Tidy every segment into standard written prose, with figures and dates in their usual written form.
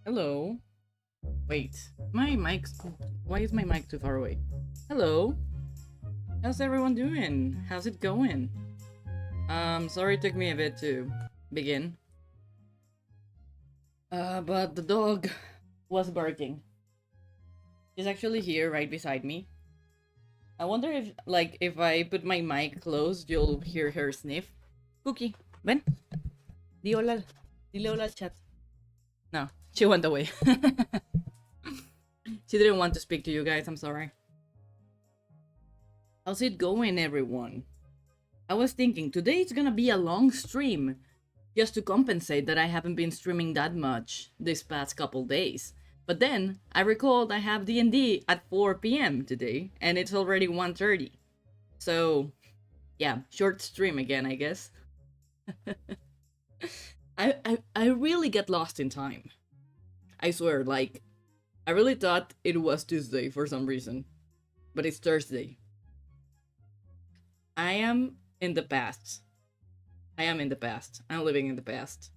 Hello. Wait, my mic's. Why is my mic too far away? Hello. How's everyone doing? How's it going? Sorry it took me a bit to begin. But the dog was barking. She's actually here right beside me. I wonder if, like, if I put my mic closed, you'll hear her sniff. Cookie, ven. Di hola. Dile hola al chat. No, she went away. She didn't want to speak to you guys, I'm sorry. How's it going, everyone? I was thinking today it's gonna be a long stream, just to compensate that I haven't been streaming that much this past couple days. But then I recalled I have D&D at 4 p.m. today, and it's already 1:30. So, yeah, short stream again, I guess. I really get lost in time. I swear, like, I really thought it was Tuesday for some reason, but it's Thursday. I am in the past. I am in the past. I'm living in the past.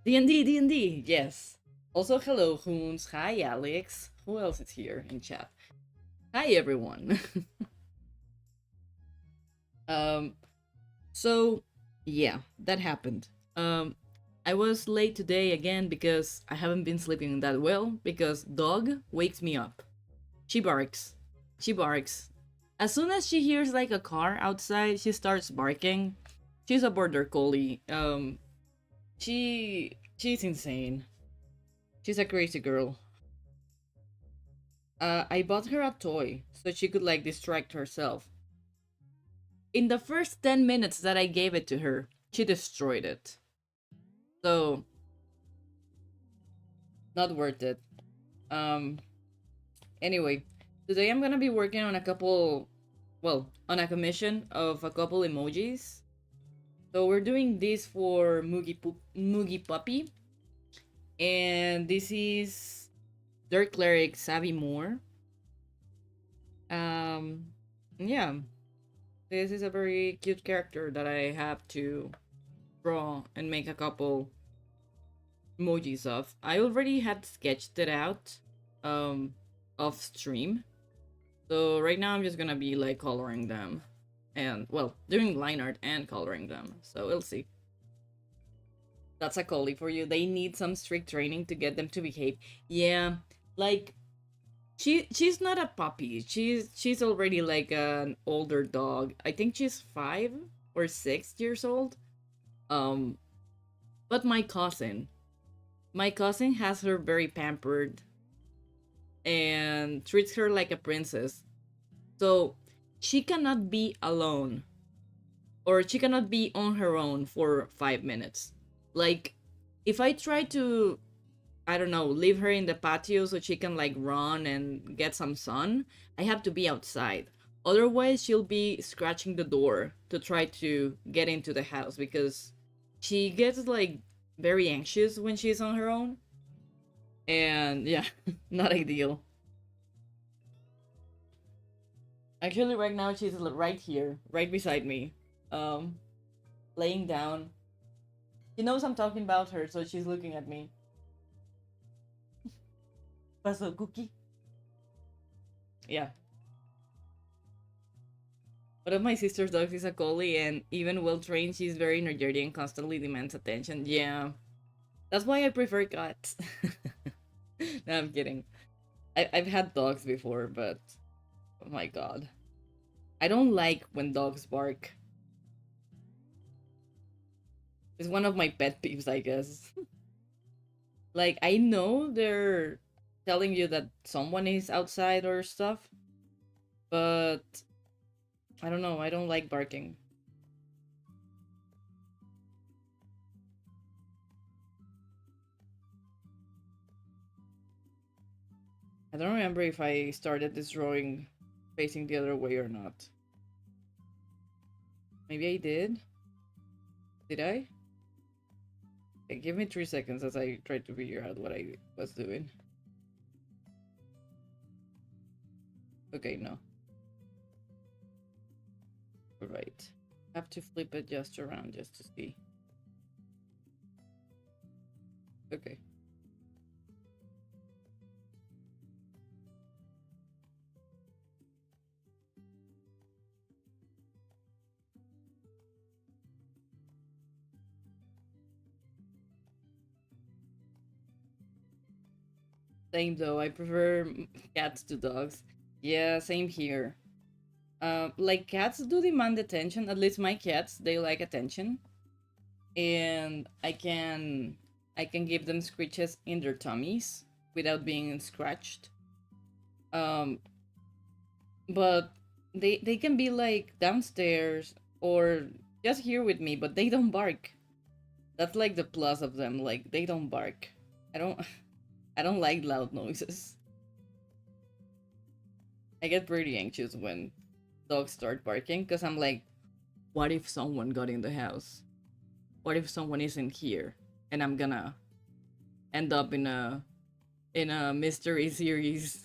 D&D, D&D, yes. Also, hello, Hoons. Hi, Alex. Who else is here in chat? Hi, everyone. um, so, yeah, that happened. I was late today again because I haven't been sleeping that well because dog wakes me up. She barks. She barks. As soon as she hears like a car outside, she starts barking. She's a border collie. She's insane. She's a crazy girl. I bought her a toy so she could like distract herself. In the first 10 minutes that I gave it to her, she destroyed it. So, not worth it. Um, anyway, today I'm gonna be working on a couple, well, on a commission of a couple emojis. So we're doing this for Moogie Puppy. And this is their cleric Savvy Moore. Um, yeah, this is a very cute character that I have to draw and make a couple emojis of. I already had sketched it out off stream. So right now I'm just gonna be like coloring them and well doing line art and coloring them. So we'll see. That's a collie for you. They need some strict training to get them to behave. Yeah, like she's not a puppy. She's already like an older dog. I think she's 5 or 6 years old. Um, but my cousin has her very pampered and treats her like a princess. So she cannot be alone or she cannot be on her own for 5 minutes. Like if I try to, I don't know, leave her in the patio so she can like run and get some sun, I have to be outside. Otherwise, she'll be scratching the door to try to get into the house because she gets like very anxious when she's on her own. And yeah, not ideal. Actually, right now she's right here, right beside me, um, laying down. She knows I'm talking about her, so she's looking at me. Paso cookie. Yeah. One of my sister's dogs is a collie, and even well trained, she's very energetic and constantly demands attention. Yeah, that's why I prefer cats. No, I'm kidding. I've had dogs before, but oh my god, I don't like when dogs bark. It's one of my pet peeves, I guess. Like I know they're telling you that someone is outside or stuff, but I don't know. I don't like barking. I don't remember if I started this drawing facing the other way or not. Maybe I did. Did I? Okay, give me 3 seconds as I try to figure out what I was doing. Okay, no. Alright. Have to flip it just around just to see. Okay. Same though. I prefer cats to dogs. Yeah, same here. Like cats do demand attention. At least my cats, they like attention, and I can give them scratches in their tummies without being scratched. Um, but they can be like downstairs or just here with me, but they don't bark. That's like the plus of them. Like they don't bark. I don't I don't like loud noises. I get pretty anxious when dogs start barking because I'm like, what if someone got in the house? What if someone isn't here and I'm gonna end up in a mystery series?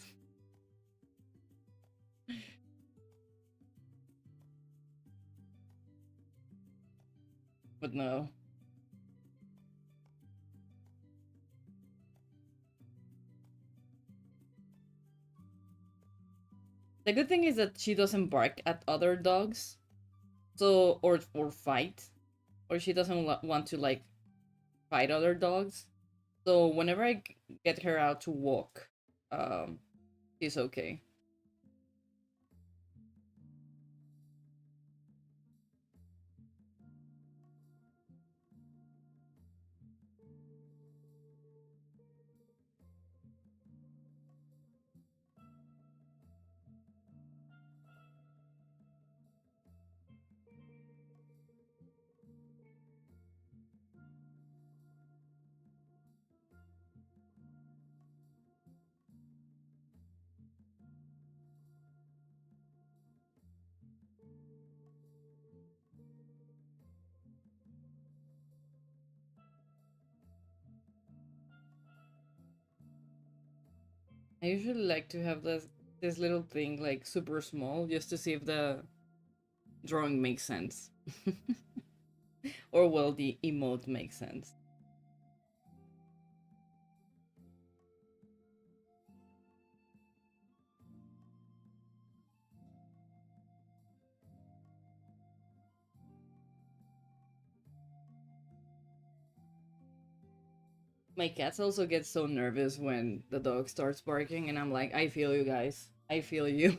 But no. The good thing is that she doesn't bark at other dogs, so or fight, or she doesn't want to like fight other dogs. So whenever I get her out to walk, um, she's okay. I usually like to have this little thing like super small just to see if the drawing makes sense, or well, the emote makes sense. My cats also get so nervous when the dog starts barking, and I'm like, I feel you guys. I feel you.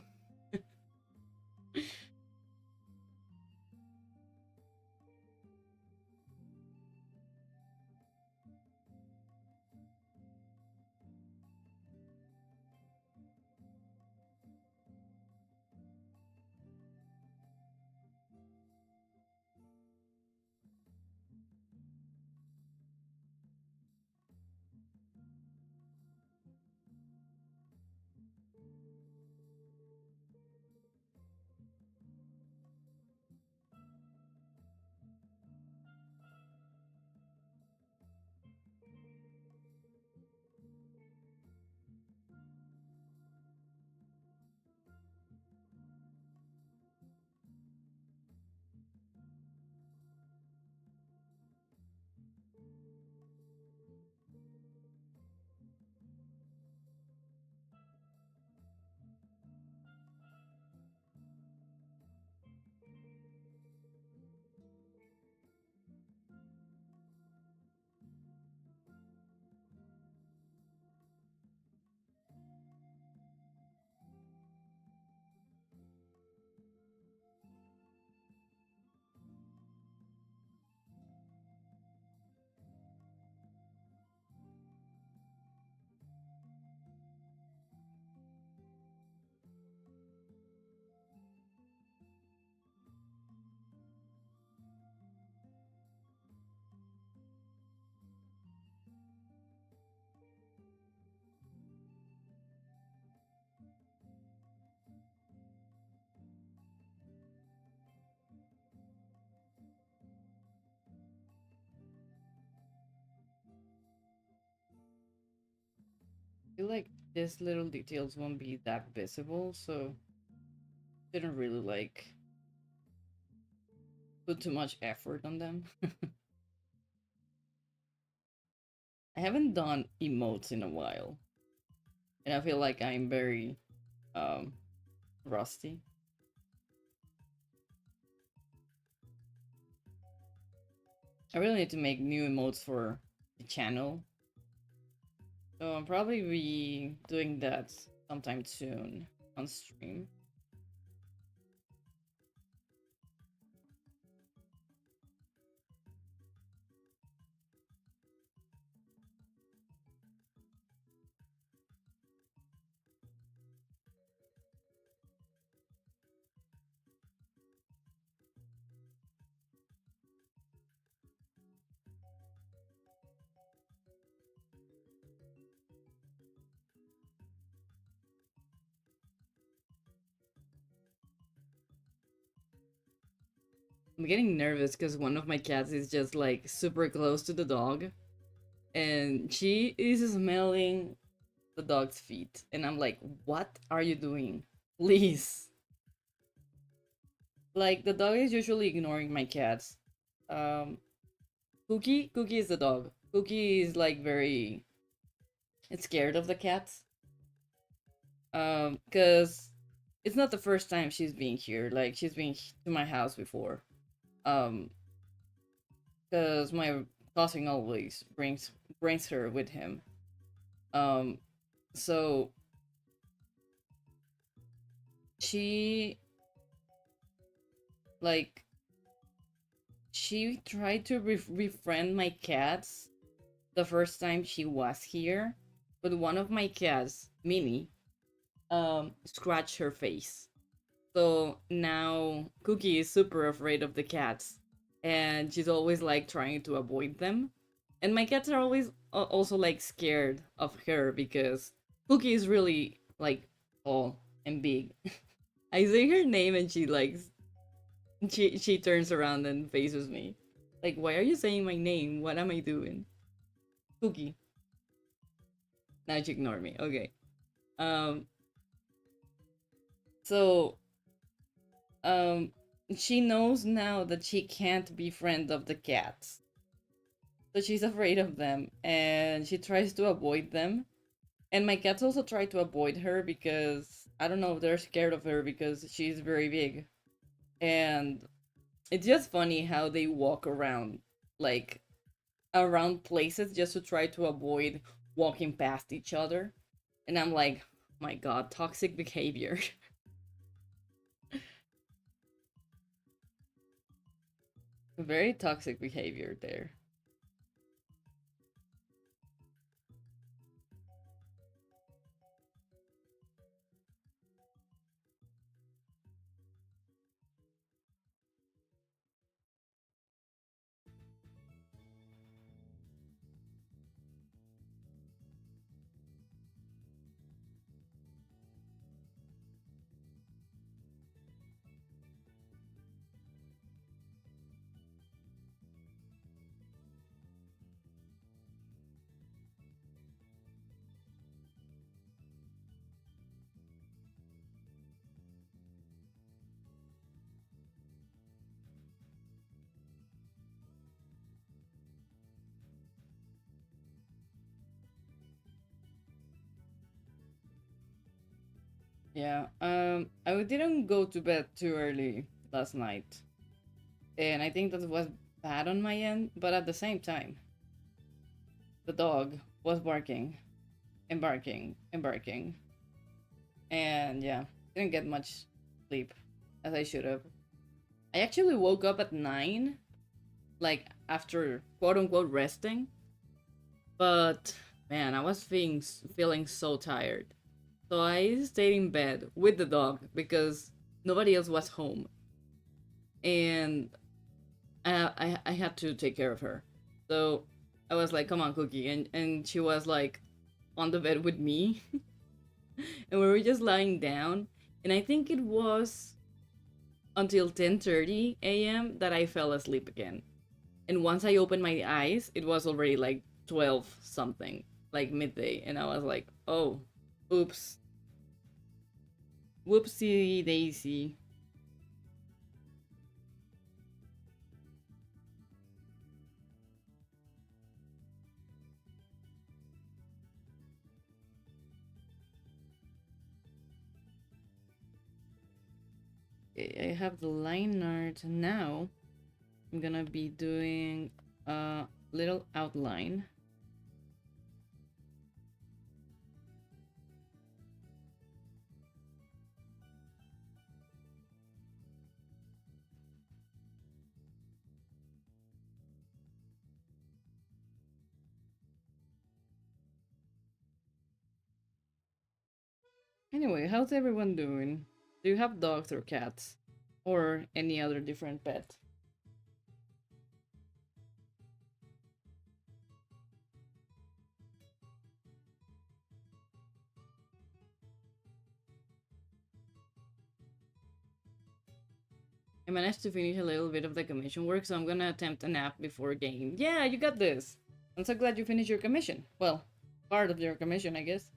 I feel like these little details won't be that visible, so didn't really like put too much effort on them. I haven't done emotes in a while, and I feel like I'm very um rusty. I really need to make new emotes for the channel. So I'll probably be doing that sometime soon on stream. I'm getting nervous because one of my cats is just like super close to the dog, and she is smelling the dog's feet. And I'm like, what are you doing? Please. Like, the dog is usually ignoring my cats. Um, Cookie is the dog. Cookie is like very scared of the cats. Cause it's not the first time she's been here. Like, she's been to my house before. Um, cause my cousin always brings her with him. Um, so she like she tried to befriend my cats the first time she was here, but one of my cats, Minnie, scratched her face. So now Cookie is super afraid of the cats, and she's always like trying to avoid them. And my cats are always also like scared of her because Cookie is really like tall and big. I say her name and she turns around and faces me. Like, why are you saying my name? What am I doing? Cookie. Now she ignore me. Okay. Um so um she knows now that she can't be friend of the cats. So she's afraid of them and she tries to avoid them. And my cats also try to avoid her because I don't know, they're scared of her because she's very big. And it's just funny how they walk around like around places just to try to avoid walking past each other. And I'm like, my god, toxic behavior. Very toxic behavior there. Yeah, I didn't go to bed too early last night. And I think that was bad on my end, but at the same time, the dog was barking and barking and barking. And yeah, didn't get much sleep as I should have. I actually woke up at 9, like after quote unquote resting, but man, I was feeling so tired. So I stayed in bed with the dog because nobody else was home. And I had to take care of her. So I was like, come on, Cookie. And she was like on the bed with me. And we were just lying down. And I think it was until 10:30 a.m. that I fell asleep again. And once I opened my eyes, it was already like 12 something, like midday. And I was like, oh, oops. Whoopsie daisy. I have the line art now. I'm gonna be doing a little outline. Anyway, how's everyone doing? Do you have dogs or cats? Or any other different pet? I managed to finish a little bit of the commission work, so I'm gonna attempt a nap before game. Yeah, you got this! I'm so glad you finished your commission. Well, part of your commission, I guess.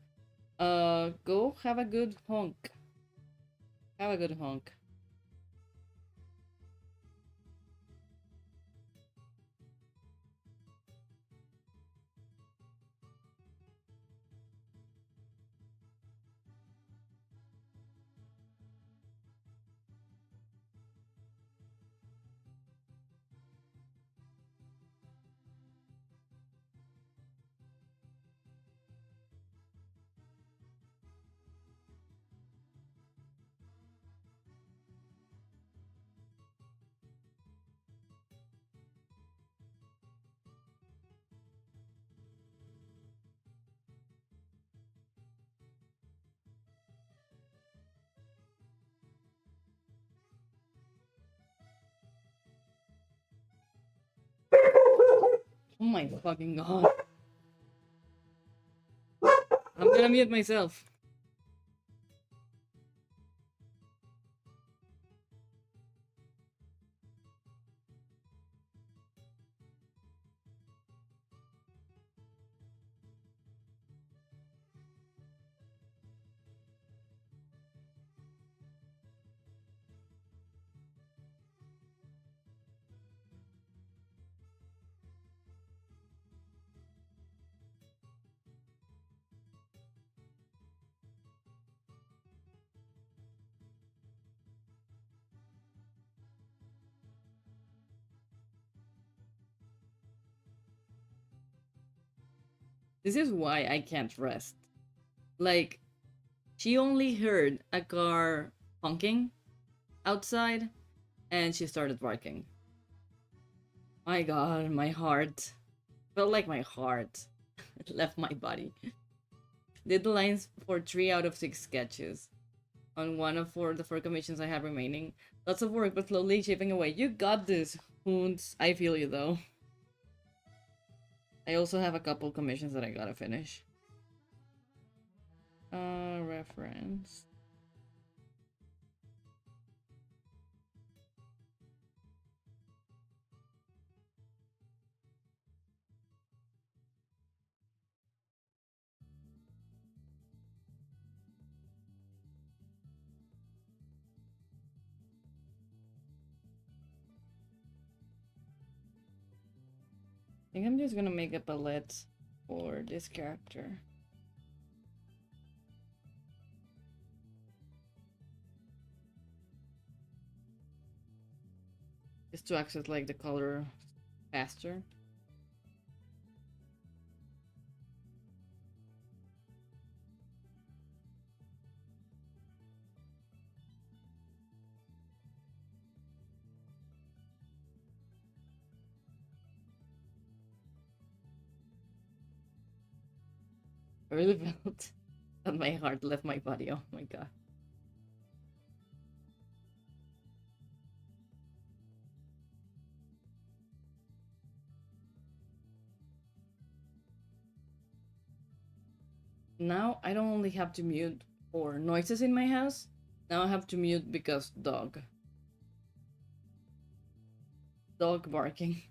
Go have a good honk. Have a good honk. Oh my fucking god. I'm gonna mute myself. This is why I can't rest. Like, she only heard a car honking outside and she started barking. My god, my heart. Felt like my heart left my body. Did the lines for 3 out of 6 sketches on one of the four commissions I have remaining. Lots of work, but slowly chipping away. You got this, Hoons. I feel you though. I also have a couple commissions that I gotta finish. Reference. I think I'm just gonna make a palette for this character. Just to access like the color faster. I really felt that my heart left my body. Oh my god. Now I don't only have to mute for noises in my house. Now I have to mute because dog. Dog barking.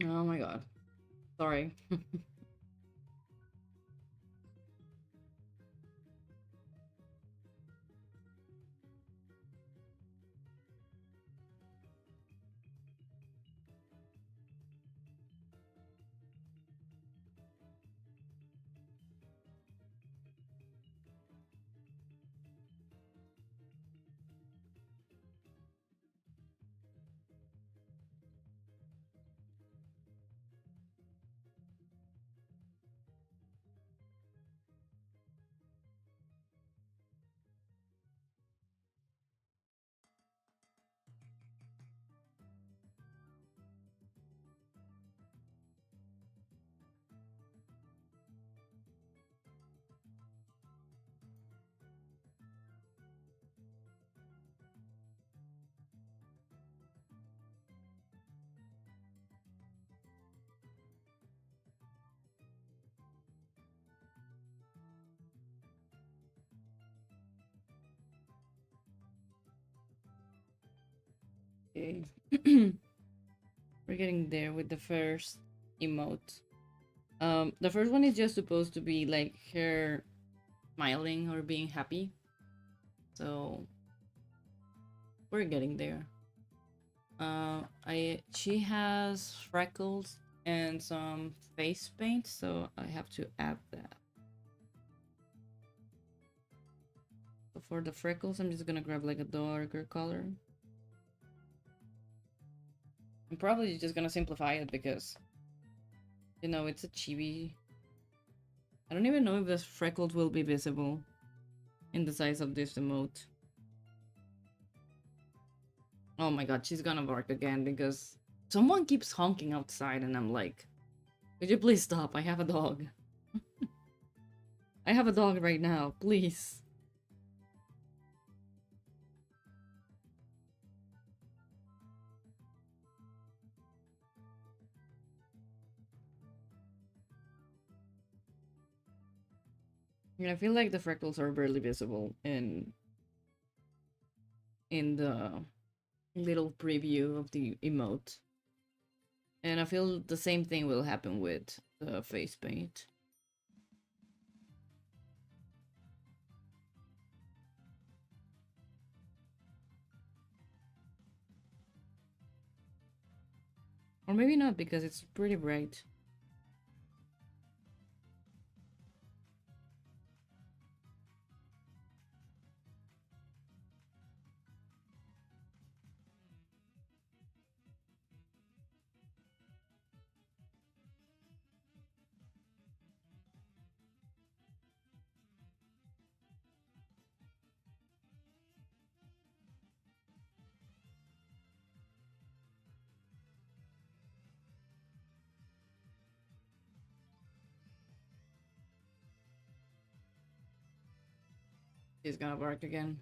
Oh my god. Sorry. Okay. We're getting there with the first emote. The first one is just supposed to be like her smiling or being happy. So we're getting there. She has freckles and some face paint, so I have to add that. So for the freckles, I'm just gonna grab like a darker color. I'm probably just gonna simplify it because, you know, it's a chibi. I don't even know if the freckles will be visible in the size of this emote. Oh my god, she's gonna bark again because someone keeps honking outside and I'm like, could you please stop? I have a dog. I have a dog right now, please. And I feel like the freckles are barely visible in the little preview of the emote. And I feel the same thing will happen with the face paint. Or maybe not because it's pretty bright. It's gonna bark again.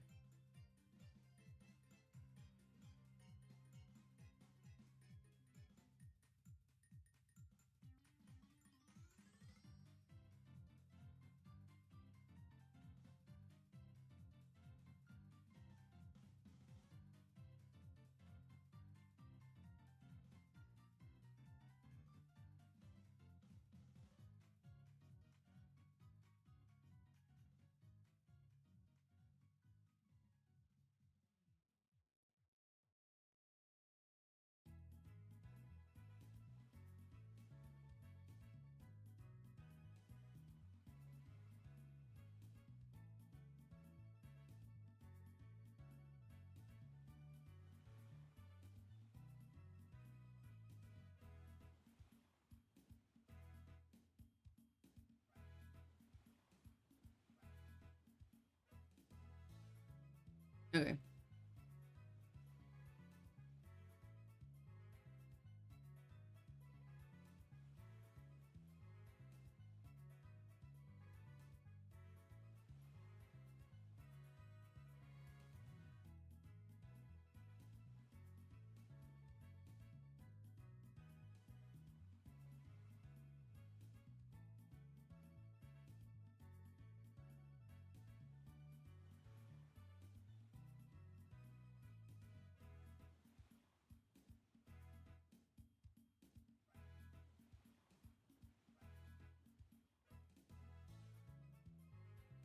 Okay.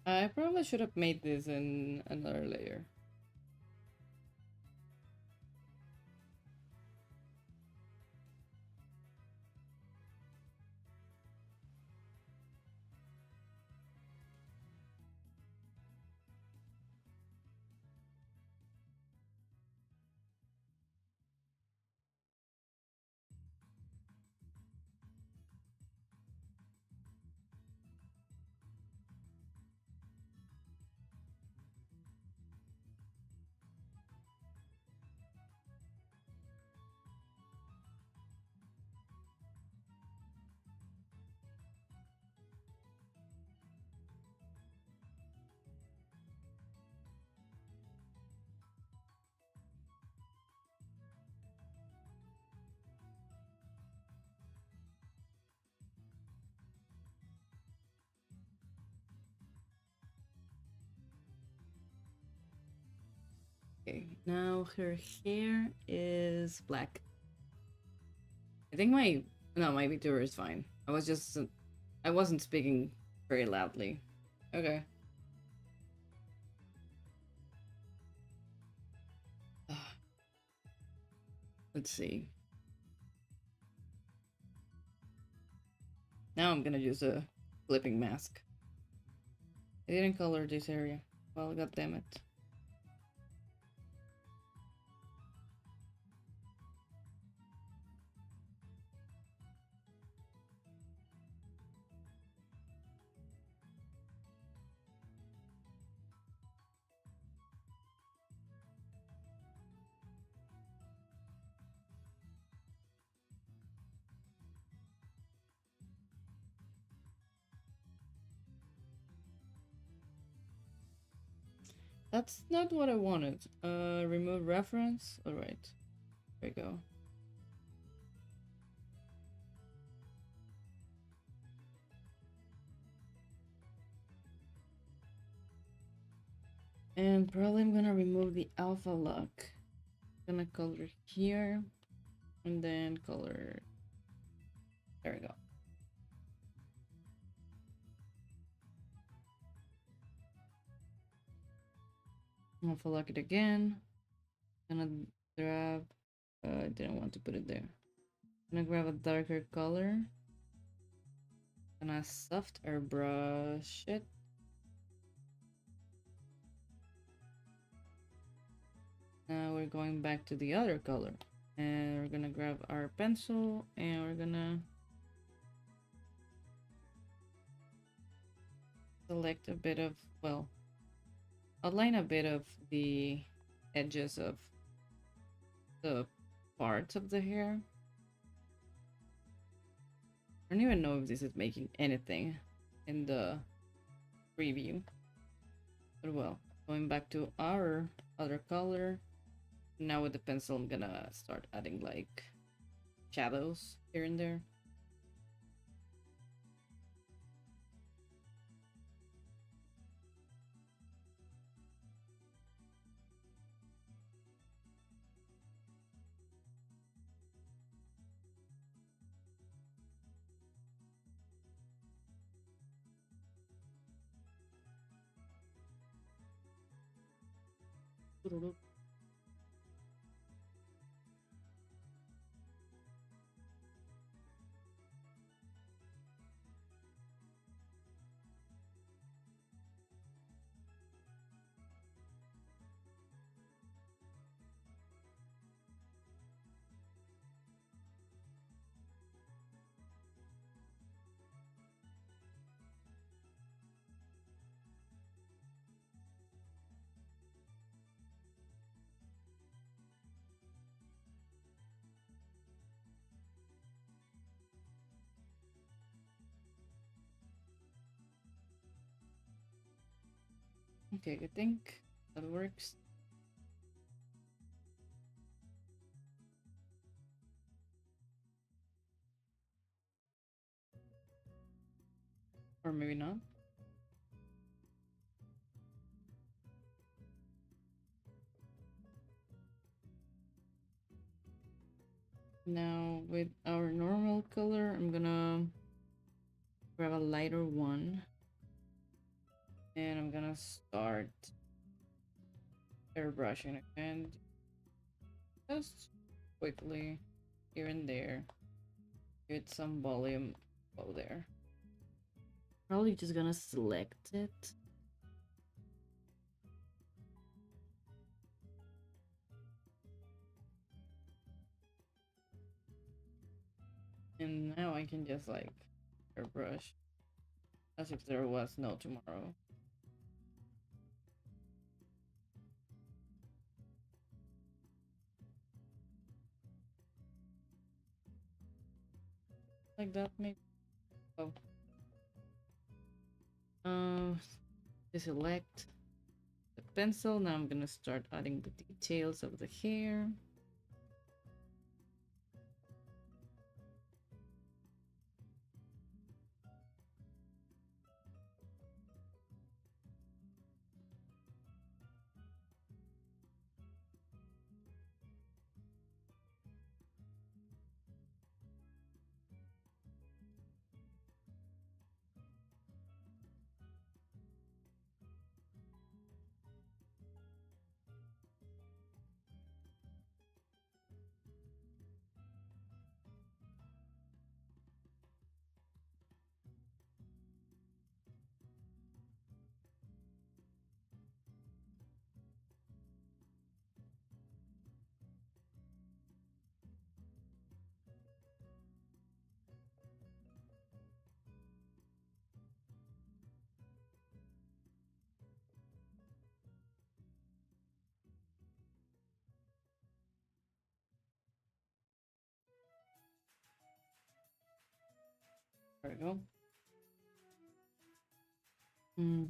I probably should have made this in another layer. Okay, now her hair is black. I think my no, my VTuber is fine. I wasn't speaking very loudly. Okay. Let's see. Now I'm gonna use a clipping mask. I didn't color this area. Well, god damn it. That's not what I wanted. Remove reference. Alright. There we go. And probably I'm gonna remove the alpha lock. Gonna color here. And then color. There we go. Alpha lock it again. Gonna grab. I didn't want to put it there. Gonna grab a darker color. Gonna soft airbrush it. Now we're going back to the other color. And we're gonna grab our pencil and we're gonna select a bit of, well, outline a bit of the edges of the parts of the hair. I don't even know if this is making anything in the preview. But well, going back to our other color. Now with the pencil, I'm gonna start adding like shadows here and there. Okay, I think that works. Or maybe not. Now with our normal color, I'm gonna grab a lighter one. And I'm gonna start airbrushing again. Just quickly here and there. Give it some volume over there. Probably just gonna select it. And now I can just like airbrush as if there was no tomorrow. Like that maybe. Oh. Deselect the pencil. Now I'm gonna start adding the details of the hair. There we go.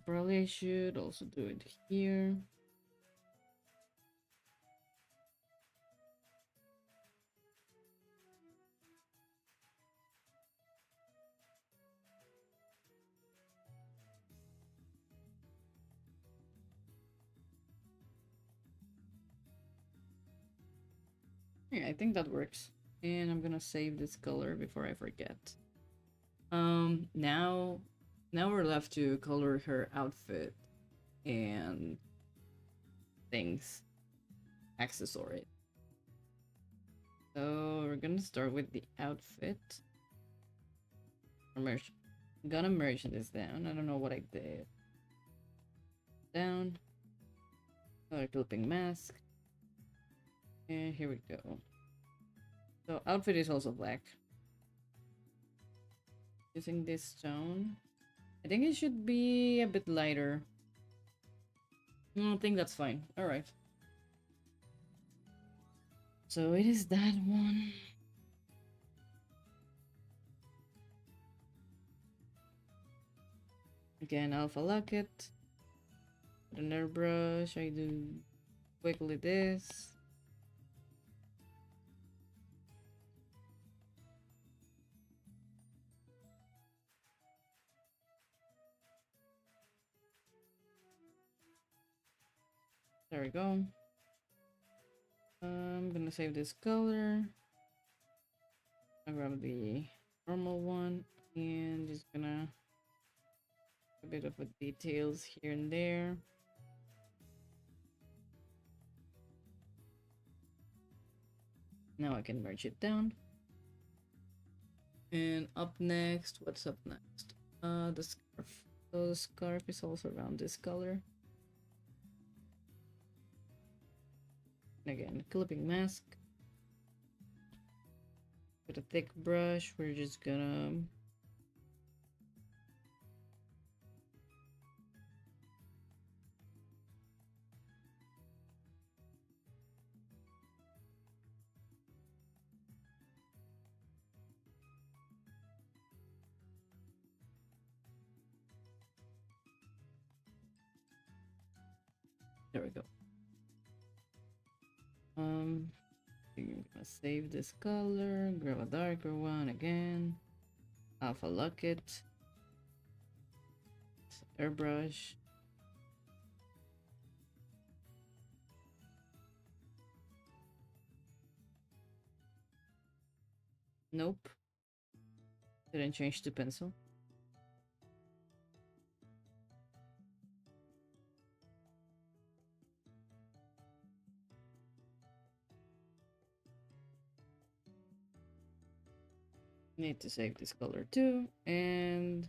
Probably I should also do it here. Yeah, I think that works. And I'm gonna save this color before I forget. Now, now we're left to color her outfit and things, accessories. So we're gonna start with the outfit. Merge. I'm gonna merge this down. I don't know what I did. Down. Another clipping mask. And here we go. So outfit is also black. Using this stone. I think it should be a bit lighter. I think that's fine. Alright. So it is that one. Again, alpha lock it. With an airbrush, I do quickly this. There we go. I'm gonna save this color. I'll grab the normal one and just gonna a bit of a details here and there. Now I can merge it down. And up next, what's up next? The scarf. So the scarf is also around this color. And again, clipping mask. With a thick brush, we're just gonna there we go. I'm gonna save this color, grab a darker one again, alpha lock it, airbrush. Nope, didn't change to pencil. Need to save this color too, and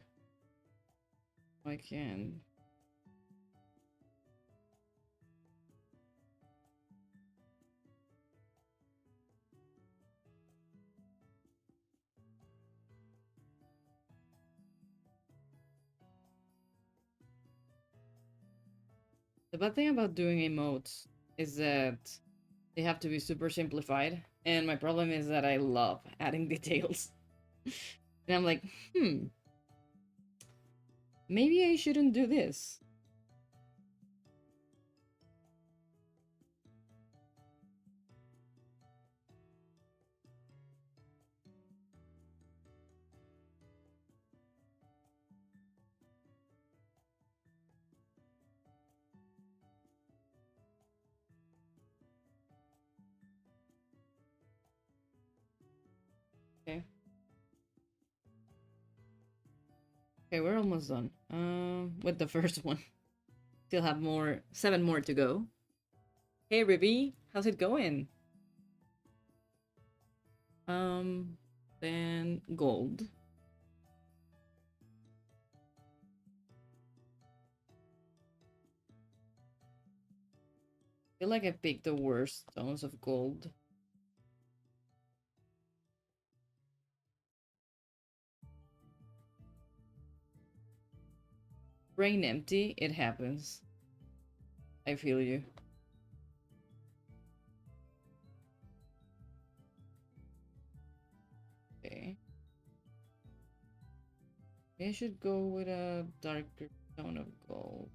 I can. The bad thing about doing emotes is that they have to be super simplified, and my problem is that I love adding details. And I'm like, maybe I shouldn't do this. Okay. Okay, we're almost done. With the first one. Still have 7 more to go. Hey, Ruby, how's it going? Then gold. I feel like I picked the worst stones of gold. Brain empty, it happens. I feel you. Okay. Maybe I should go with a darker tone of gold.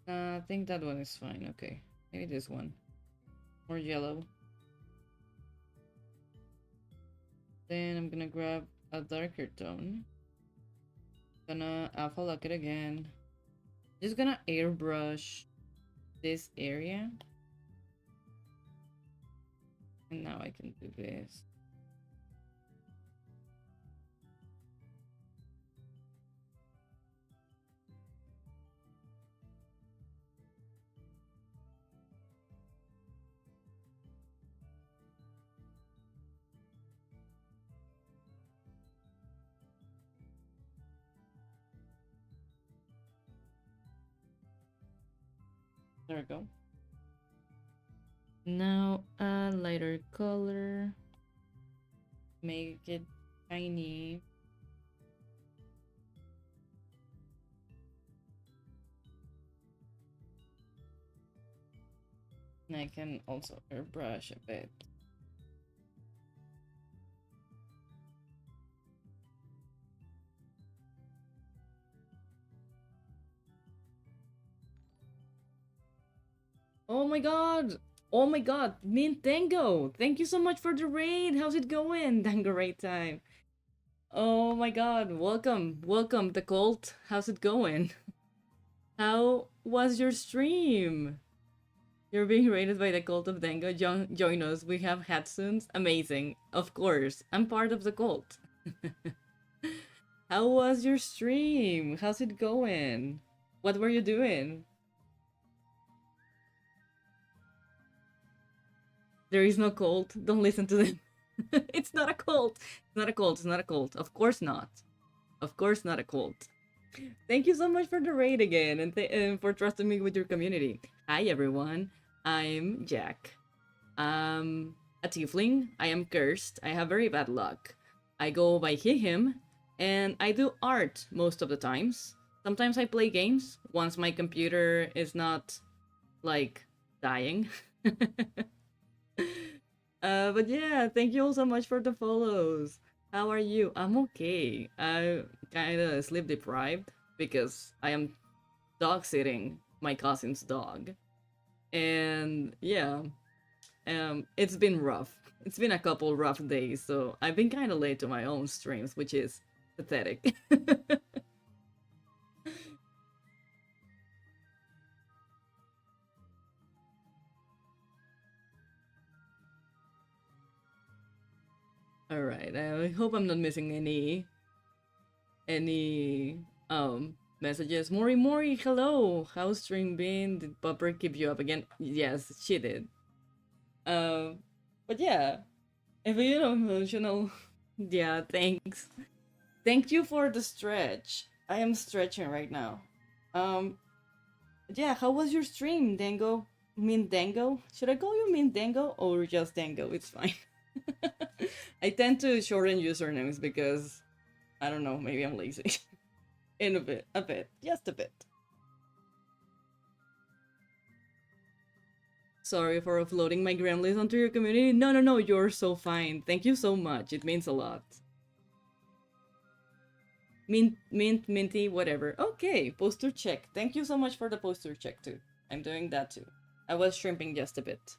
I think that one is fine. Okay. Maybe this one. More yellow. Then I'm gonna grab a darker tone. Gonna alpha lock it again. Just gonna airbrush this area. And now I can do this. There we go. Now a lighter color. Make it tiny. And I can also airbrush a bit. Oh my god! Oh my god! Mint Tango! Thank you so much for the raid! How's it going? Tango raid time. Oh my god, welcome! Welcome, the cult. How's it going? How was your stream? You're being raided by the cult of Dango. Join us. We have Hatsuns. Amazing. Of course. I'm part of the cult. How was your stream? How's it going? What were you doing? There is no cult. Don't listen to them. It's not a cult. It's not a cult. It's not a cult. Of course not. Of course not a cult. Thank you so much for the raid again and for trusting me with your community. Hi everyone. I'm Jack. A tiefling. I am cursed. I have very bad luck. I go by he, him, and I do art most of the times. Sometimes I play games once my computer is not, like, dying. But yeah, thank you all so much for the follows. How are you? I'm okay. I'm kinda sleep deprived because I am dog sitting my cousin's dog. And yeah, it's been rough. It's been a couple rough days, so I've been kind of late to my own streams, which is pathetic. All right, I hope I'm not missing any messages. Mori, hello. How's stream been? Did Bumper keep you up again? Yes, she did. Um, but yeah, if you know emotional. Yeah, thanks. Thank you for the stretch. I am stretching right now. Um, yeah, how was your stream, Dango? Mean Dango? Should I call you Mean Dango or just Dango? It's fine. I tend to shorten usernames because I don't know, maybe I'm lazy. In a bit, just a bit. Sorry for uploading my gremlins onto your community. No, no, no, you're so fine. Thank you so much. It means a lot. Mint, minty, whatever. Okay, poster check. Thank you so much for the poster check too. I'm doing that too. I was shrimping just a bit.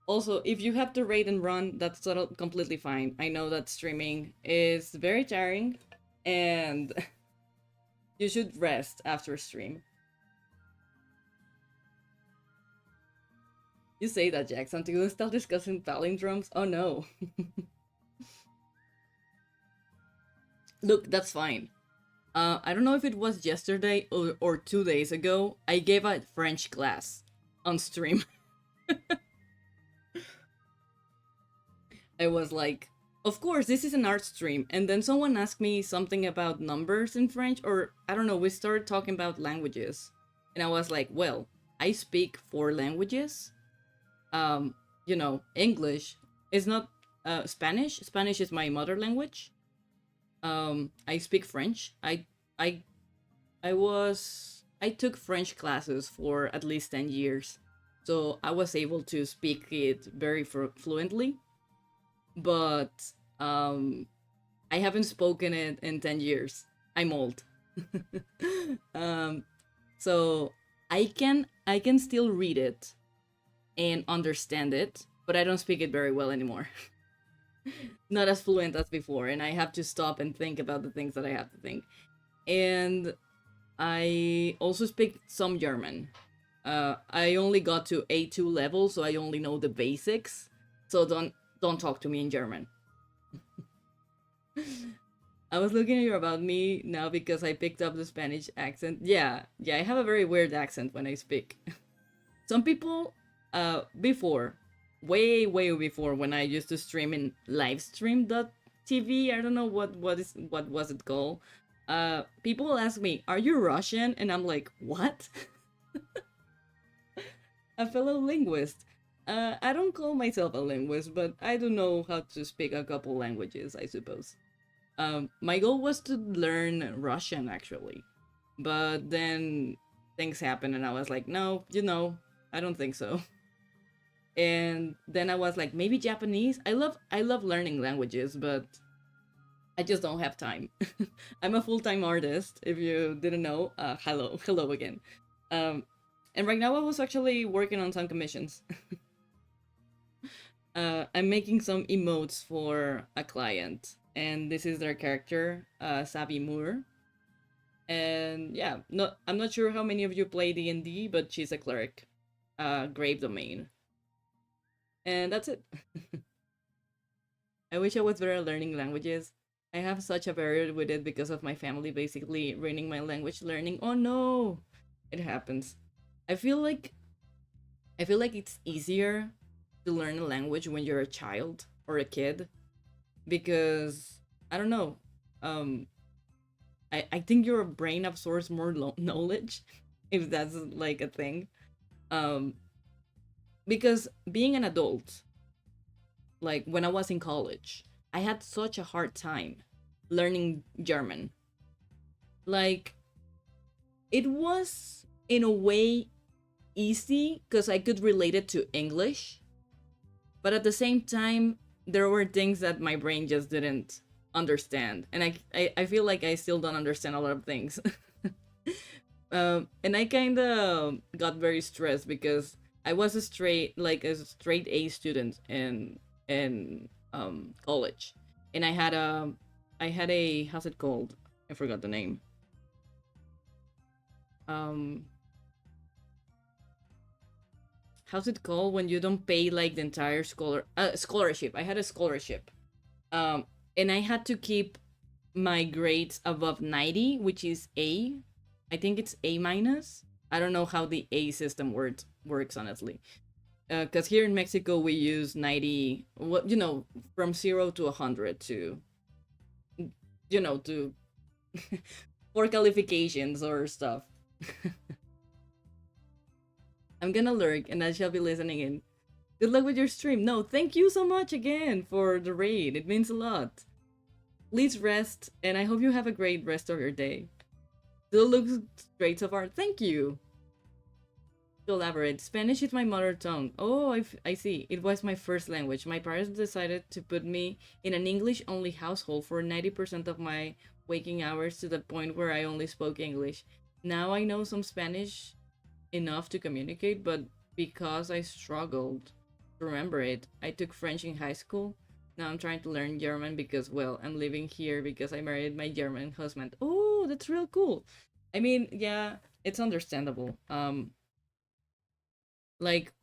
Also, if you have to raid and run, that's completely fine. I know that streaming is very tiring and you should rest after stream. You say that, Jackson, until you start discussing palindromes? Oh no. Look, that's fine. I don't know if it was yesterday or 2 days ago. I gave a French class on stream. I was like, of course, this is an art stream. And then someone asked me something about numbers in French, or I don't know, we started talking about languages. And I was like, well, I speak 4 languages. Um, English is not Spanish. Spanish is my mother language. I speak French. I I took French classes for at least 10 years. So I was able to speak it very fluently, but um I haven't spoken it in 10 years. I'm old. um so I can still read it and understand it, but I don't speak it very well anymore. Not as fluent as before, and I have to stop and think about the things that I have to think. And I also speak some German. I only got to A2 level, so I only know the basics. So don't talk to me in German. I was looking at your about me now because I picked up the Spanish accent. Yeah, I have a very weird accent when I speak. Some people, before, way before, when I used to stream in livestream.tv, I don't know what was it called. People ask me, "Are you Russian?" And I'm like, "What?" A fellow linguist. I don't call myself a linguist, but I do know how to speak a couple languages, I suppose. My goal was to learn Russian actually, but then things happened, and I was like, no, I don't think so. And then I was like, maybe Japanese. I love learning languages, but I just don't have time. I'm a full-time artist. If you didn't know, hello again. Um, and right now I was actually working on some commissions. I'm making some emotes for a client, and this is their character, Sabi Moore. And yeah, no, I'm not sure how many of you play D&D, but she's a cleric, grave domain, and that's it. I wish I was better at learning languages. I have such a barrier with it because of my family basically ruining my language learning. Oh no, it happens. I feel like I feel like it's easier to learn a language when you're a child or a kid because I don't know. Um, I think your brain absorbs more knowledge, if that's like a thing. Um, because being an adult, like when I was in college, I had such a hard time learning German. Like it was in a way easy because I could relate it to English, but at the same time, there were things that my brain just didn't understand, and I feel like I still don't understand a lot of things. And I kind of got very stressed because I was a straight A student in college, and I had a how's it called? I forgot the name. Um, how's it called when you don't pay like the entire scholarship? I had a scholarship, um, and I had to keep my grades above 90, which is A. I think it's A minus. I don't know how the A system works honestly. Because here in Mexico we use 90, what you know, from 0 to 100 to, to for qualifications or stuff. I'm gonna lurk and I shall be listening in. Good luck with your stream. No, thank you so much again for the raid. It means a lot. Please rest, and I hope you have a great rest of your day. Still looks great so far. Thank you. To elaborate, Spanish is my mother tongue. Oh, I see. It was my first language. My parents decided to put me in an English-only household for 90% of my waking hours to the point where I only spoke English. Now I know some Spanish enough to communicate, but because I struggled to remember it, I took French in high school. Now I'm trying to learn German because, well, I'm living here because I married my German husband. Oh, that's real cool. I mean, yeah, it's understandable. Like,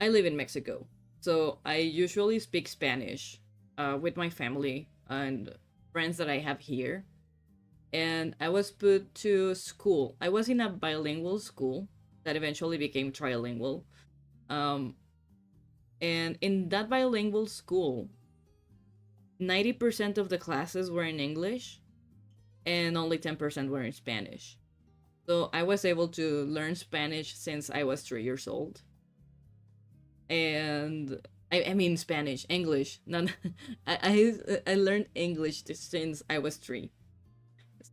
I live in Mexico, so I usually speak Spanish with my family and friends that I have here. And I was put to school. I was in a bilingual school that eventually became trilingual. Um, and in that bilingual school, 90% of the classes were in English and only 10% were in Spanish. So I was able to learn Spanish since I was 3 years old. And I mean Spanish, English. None. I learned English since I was 3.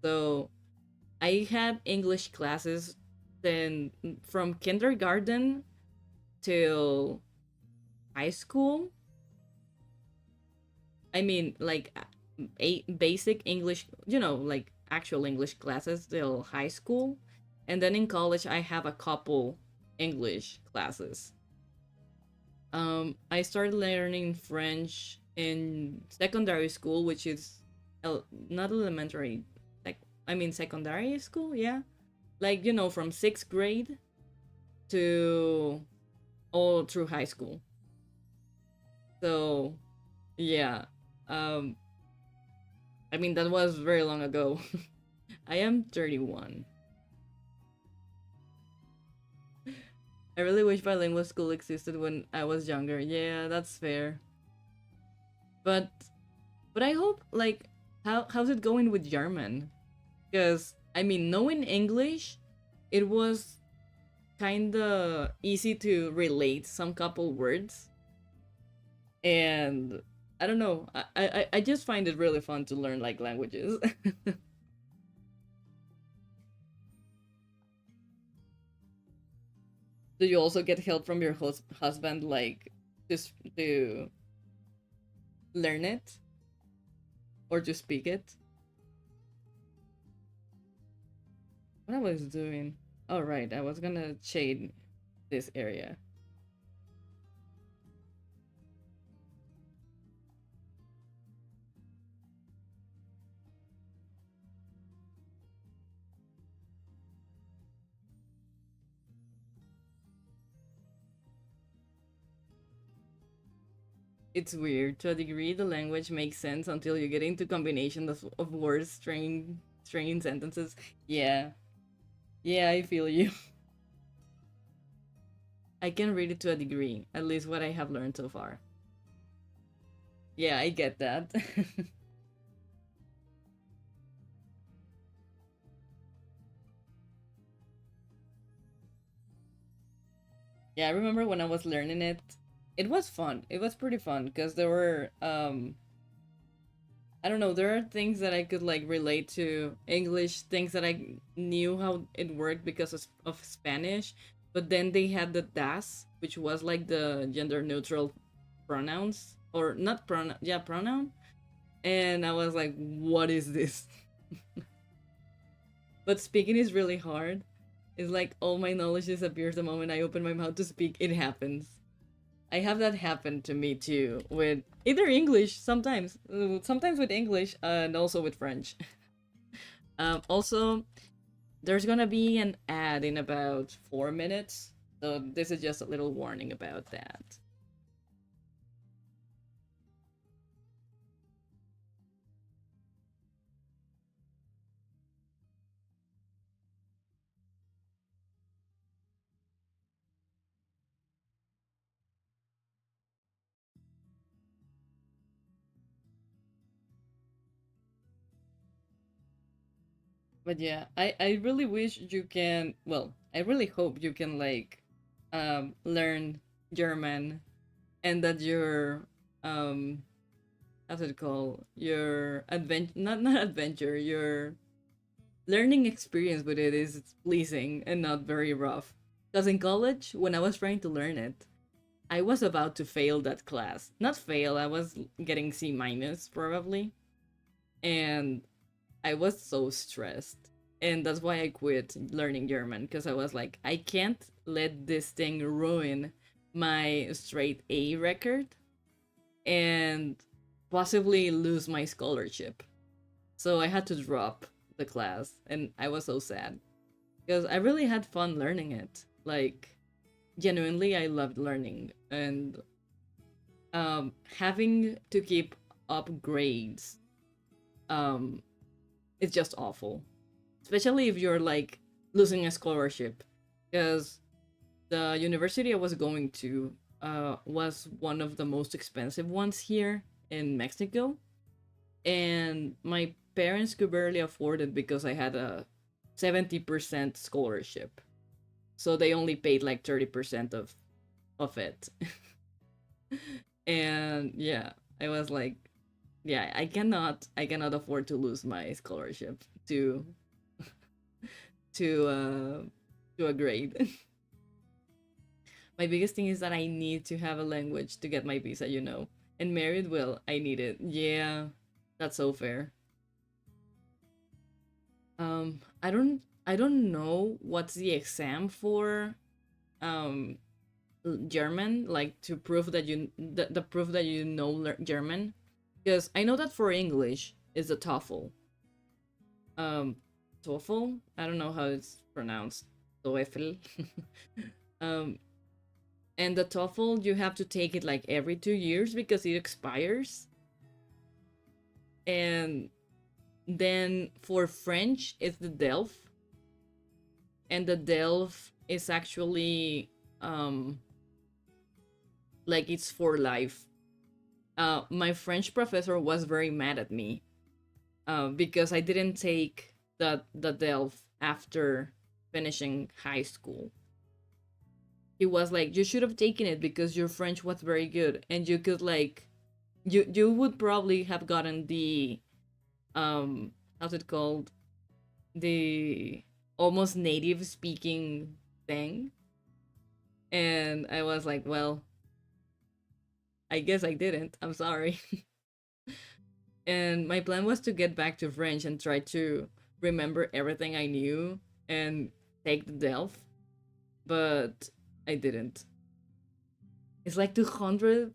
So I had English classes then from kindergarten till high school. I mean, like a basic English, like actual English classes till high school, and then in college I have a couple English classes. I started learning French in secondary school, which is not elementary, like I mean secondary school, yeah, like from sixth grade to all through high school. So yeah, um, I mean that was very long ago. I am 31. I really wish bilingual school existed when I was younger. Yeah, that's fair. But I hope like how's it going with German? Because I mean, knowing English, it was kind of easy to relate some couple words, and I don't know. I just find it really fun to learn like languages. Do you also get help from your husband, like just to learn it or to speak it? What I was doing? Oh right, I was gonna shade this area. It's weird. To a degree, the language makes sense until you get into combinations of words, stringing sentences. Yeah, yeah, I feel you. I can read it to a degree, at least what I have learned so far. Yeah, I get that. Yeah, I remember when I was learning it. It was fun. It was pretty fun because there were I don't know, there are things that I could like relate to English, things that I knew how it worked because of Spanish, but then they had the das, which was like the gender neutral pronouns or not pronoun, yeah, pronoun. And I was like, what is this? But speaking is really hard. It's like all my knowledge disappears the moment I open my mouth to speak. It happens. I have that happen to me too with either English sometimes, sometimes with English and also with French. Also, there's gonna be an ad in about 4 minutes, so this is just a little warning about that. But yeah, I really wish you can, well, I really hope you can like learn German, and that your how's it called, your adventure, not adventure, your learning experience with it is pleasing and not very rough. Because in college, when I was trying to learn it, I was about to fail that class. Not fail, I was getting C minus probably. And I was so stressed. And that's why I quit learning German, because I was like, I can't let this thing ruin my straight A record and possibly lose my scholarship. So I had to drop the class, and I was so sad because I really had fun learning it. Like, genuinely, I loved learning, and having to keep up grades, um, it's just awful, especially if you're like losing a scholarship, because the university I was going to was one of the most expensive ones here in Mexico, and my parents could barely afford it because I had a 70% scholarship. So they only paid like 30% of it. And yeah, I was like, yeah, I cannot afford to lose my scholarship to to a grade. My biggest thing is that I need to have a language to get my visa. And married, well, I need it. Yeah, that's so fair. I don't know what's the exam for um German, like to prove that the proof that you know German, because I know that for English is the TOEFL. Um, TOEFL. I don't know how it's pronounced. TOEFL. um, and the TOEFL you have to take it like every 2 years because it expires. And then for French, it's the DELF, and the DELF is actually um like it's for life. My French professor was very mad at me because I didn't take the DELF after finishing high school. He was like, "You should have taken it because your French was very good, and you could like, you would probably have gotten the how's it called, the almost native speaking thing." And I was like, "Well, I guess I didn't. I'm sorry." And my plan was to get back to French and try to remember everything I knew and take the DELF, but I didn't. It's like 200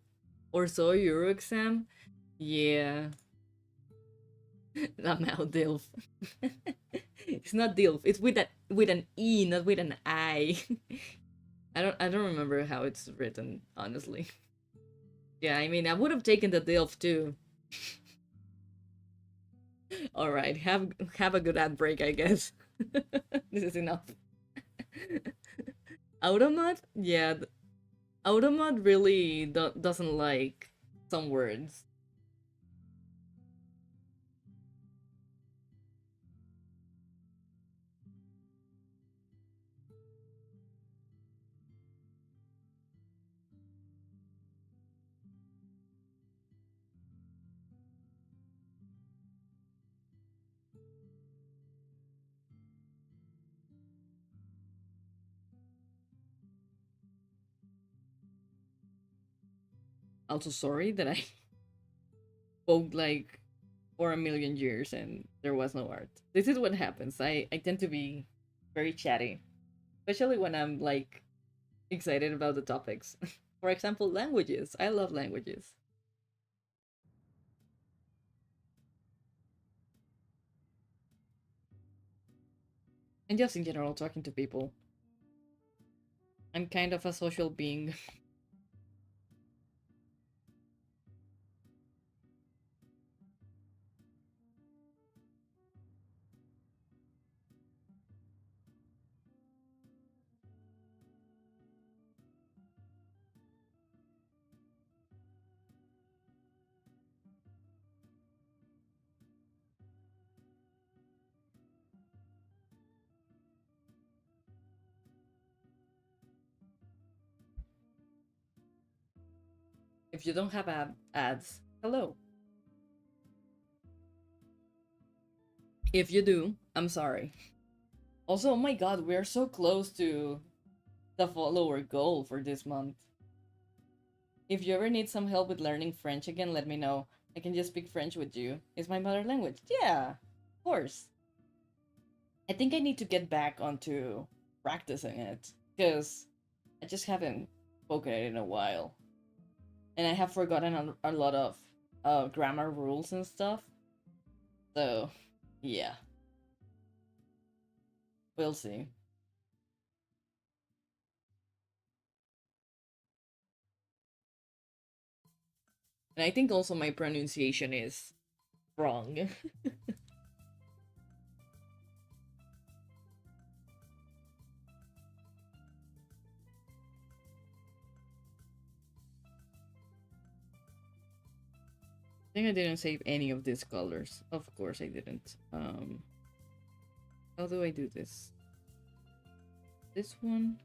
or so euro exam. Yeah, I'm out DILF. It's not DILF. It's with an E, not with an I. I don't remember how it's written, honestly. Yeah, I mean I would have taken the DILF too. All right, have a good ad break, I guess. This is enough. Automat, yeah, Automat really doesn't like some words. Also, sorry that I spoke like for a million years and there was no art. This is what happens. I tend to be very chatty, especially when I'm like excited about the topics. For example, languages. I love languages. And just in general, talking to people. I'm kind of a social being. If you don't have ads, hello. If you do, I'm sorry. Also, oh my god, we are so close to the follower goal for this month. If you ever need some help with learning French again, let me know. I can just speak French with you. It's my mother language. Yeah, of course. I think I need to get back onto practicing it because I just haven't spoken it in a while. And I have forgotten a lot of grammar rules and stuff. So, yeah, we'll see. And I think also my pronunciation is wrong. I think I didn't save any of these colors. Of course I didn't. How do I do this? This one,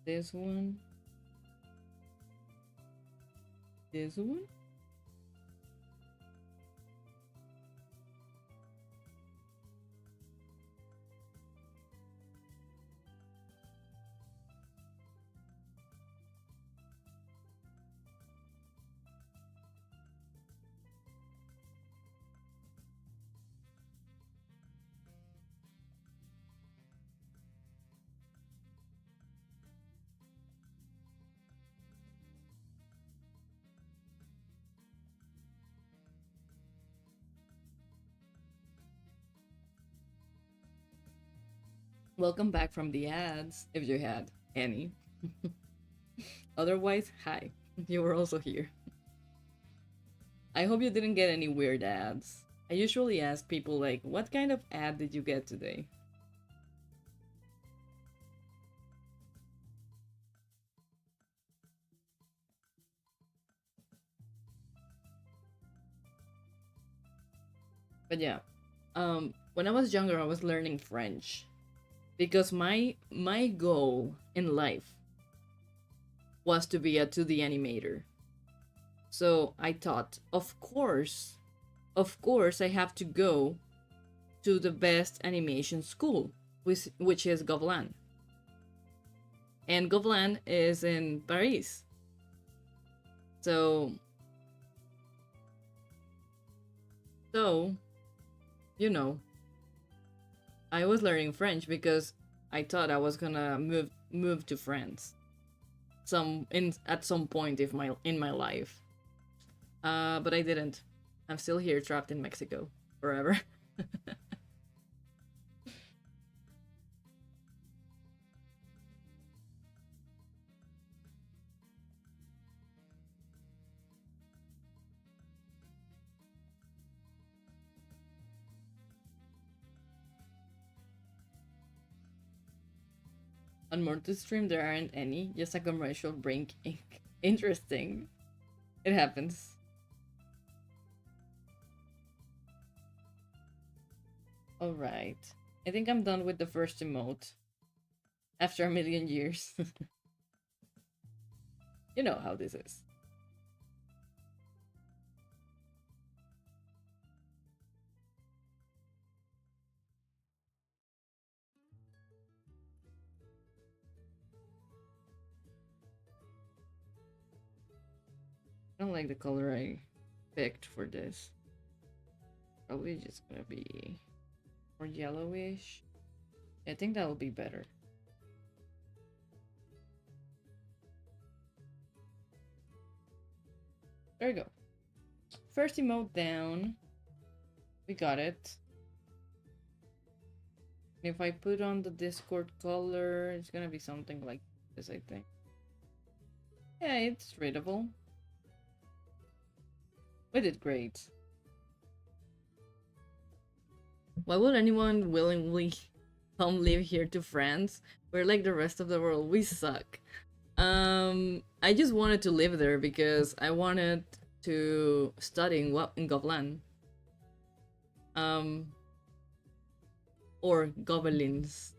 this one, this one. Welcome back from the ads, if you had any. Otherwise, hi. You were also here. I hope you didn't get any weird ads. I usually ask people like, what kind of ad did you get today? But yeah, when I was younger, I was learning French because my goal in life was to be a 2D animator. So I thought, of course, I have to go to the best animation school, which is Gobelin. And Gobelin is in Paris. So, so, you know, I was learning French because I thought I was gonna move to France at some point in my life. But I didn't. I'm still here, trapped in Mexico forever. On Mortis stream, there aren't any, just a commercial break. Interesting. It happens. Alright. I think I'm done with the first emote. After a million years. You know how this is. I don't like the color I picked for this. Probably just gonna be more yellowish. I think that'll be better. There we go. First emote down. We got it. If I put on the Discord color, it's gonna be something like this, I think. Yeah, it's readable. We did great. Why would anyone willingly come live here to France? We're like the rest of the world. We suck. I just wanted to live there because I wanted to study in Gobelin. Or Gobelins.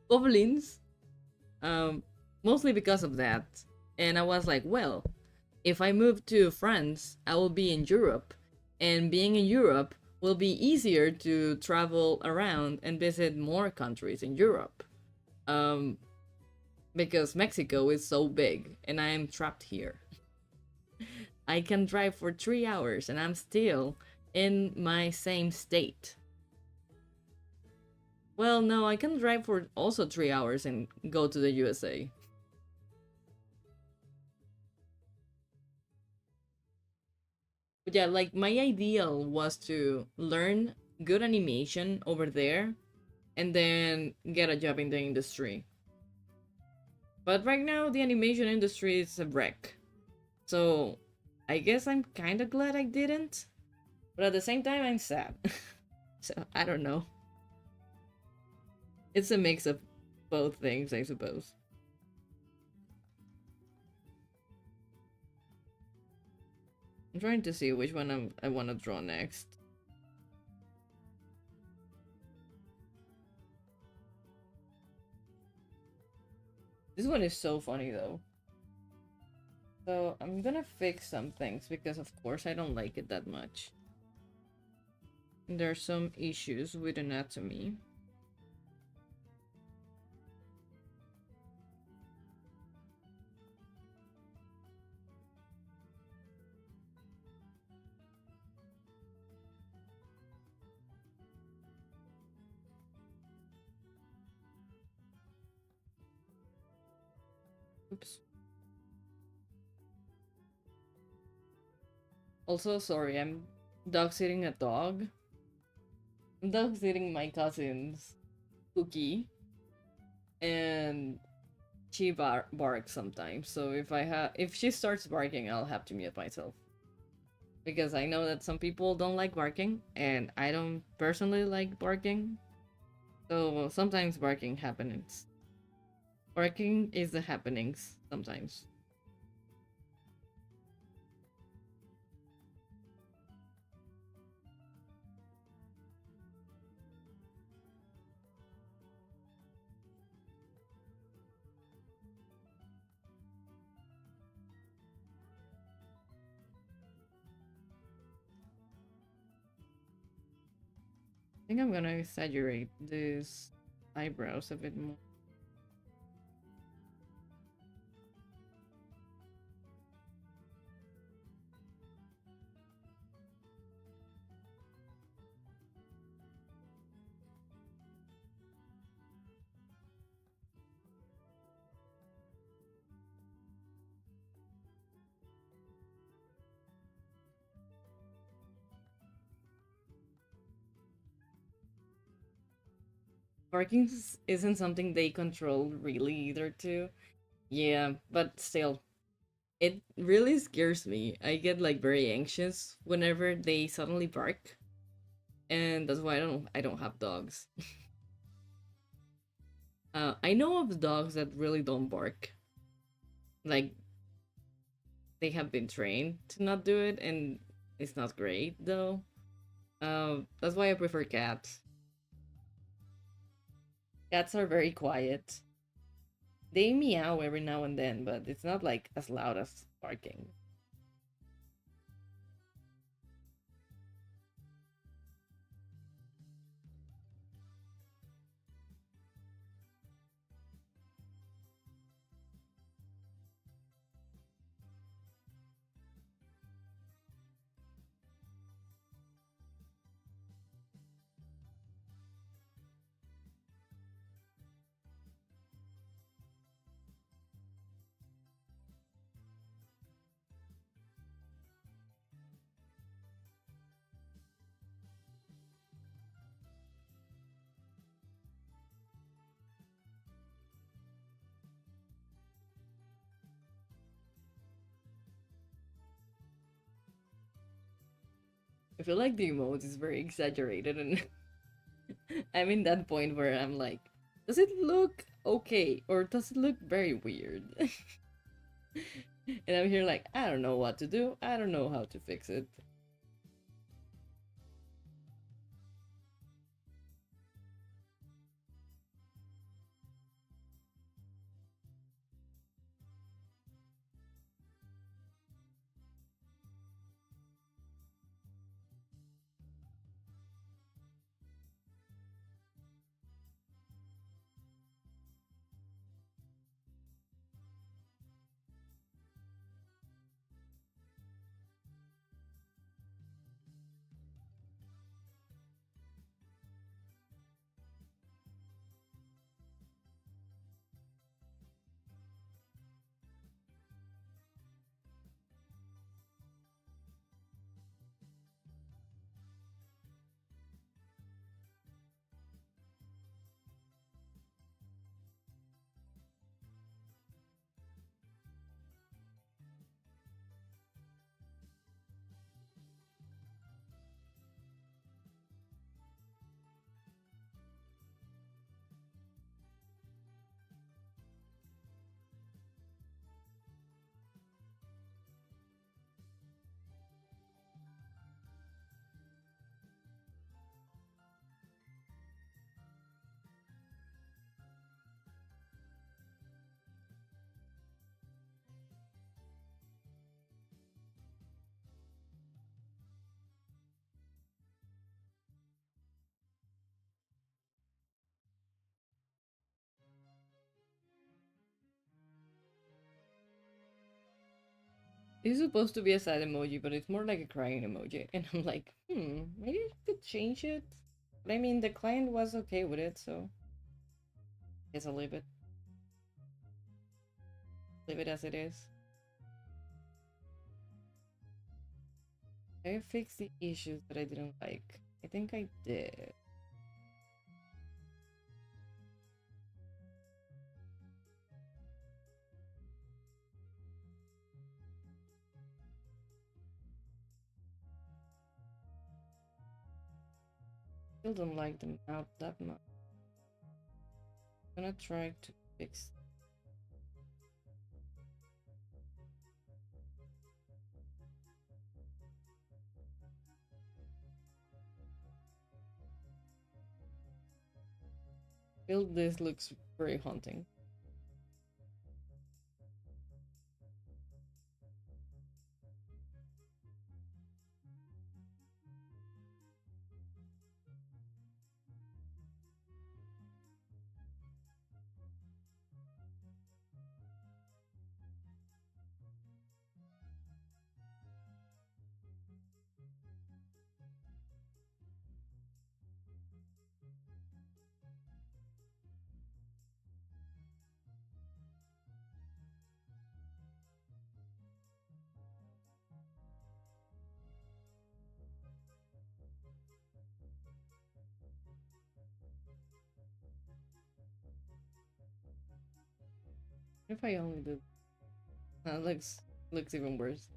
Gobelins. Mostly because of that. And I was like, well, if I move to France, I will be in Europe. And being in Europe will be easier to travel around and visit more countries in Europe. Um, because Mexico is so big and I am trapped here. I can drive for 3 hours and I'm still in my same state. Well, no, I can drive for also 3 hours and go to the USA. But yeah, like my ideal was to learn good animation over there and then get a job in the industry. But right now, the animation industry is a wreck. So I guess I'm kind of glad I didn't. But at the same time, I'm sad. So I don't know. It's a mix of both things, I suppose. I'm trying to see which one I want to draw next. This one is so funny though. So I'm gonna fix some things because of course I don't like it that much. There are some issues with anatomy. Oops. Also, sorry, I'm dog sitting a dog. I'm dog sitting my cousin's Cookie, and she barks sometimes. So if she starts barking, I'll have to mute myself because I know that some people don't like barking, and I don't personally like barking. So sometimes barking happens. Barking is the happenings sometimes. I think I'm gonna exaggerate these eyebrows a bit more. Barking isn't something they control really either too. Yeah, but still, it really scares me. I get like very anxious whenever they suddenly bark, and that's why I don't have dogs. I know of dogs that really don't bark. Like they have been trained to not do it, and it's not great though. That's why I prefer cats. Cats are very quiet. They meow every now and then, but it's not like as loud as barking. I feel like the emote is very exaggerated, and I'm in that point where I'm like, does it look okay or does it look very weird? And I'm here like, I don't know what to do. I don't know how to fix it. It's supposed to be a sad emoji, but it's more like a crying emoji. And I'm like, maybe I could change it. But I mean, the client was okay with it, so I guess I'll leave it. Leave it as it is. I fixed the issues that I didn't like. I think I did. Still don't like them out that much. I'm gonna try to fix. Still, this looks very haunting. If I only did, looks even worse.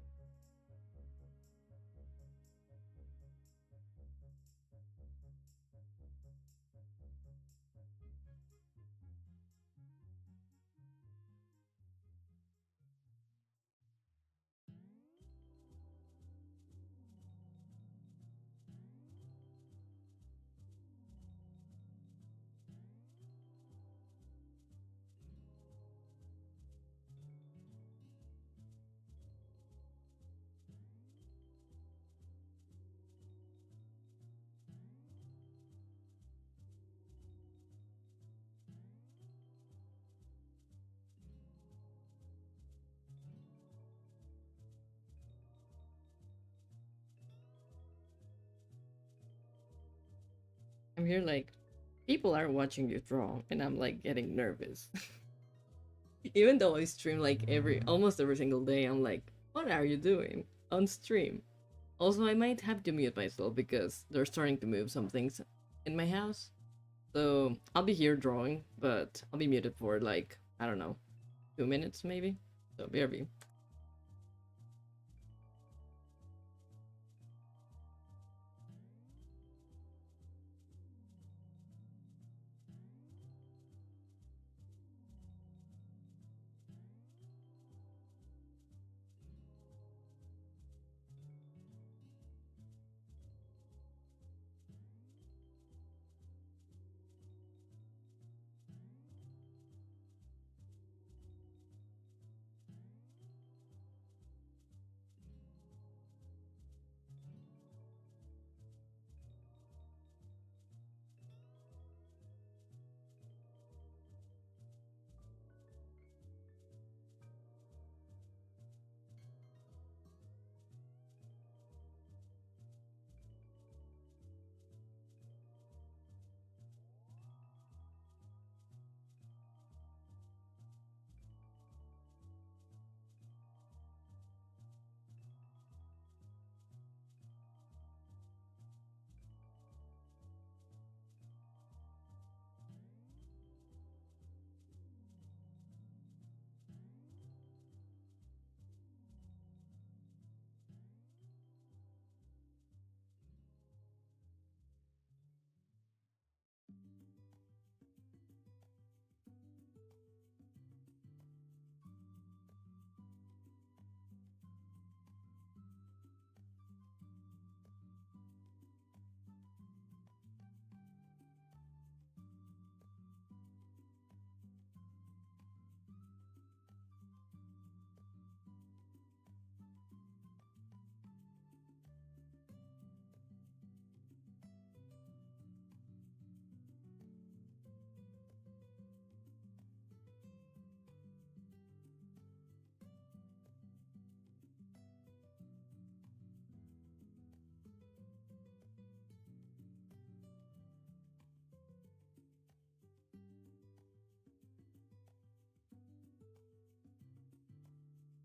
I'm here like, people are watching you draw, and I'm like getting nervous. Even though I stream like almost every single day, I'm like, what are you doing on stream? Also, I might have to mute myself because they're starting to move some things in my house. So I'll be here drawing, but I'll be muted for like, I don't know, 2 minutes maybe. So BRB.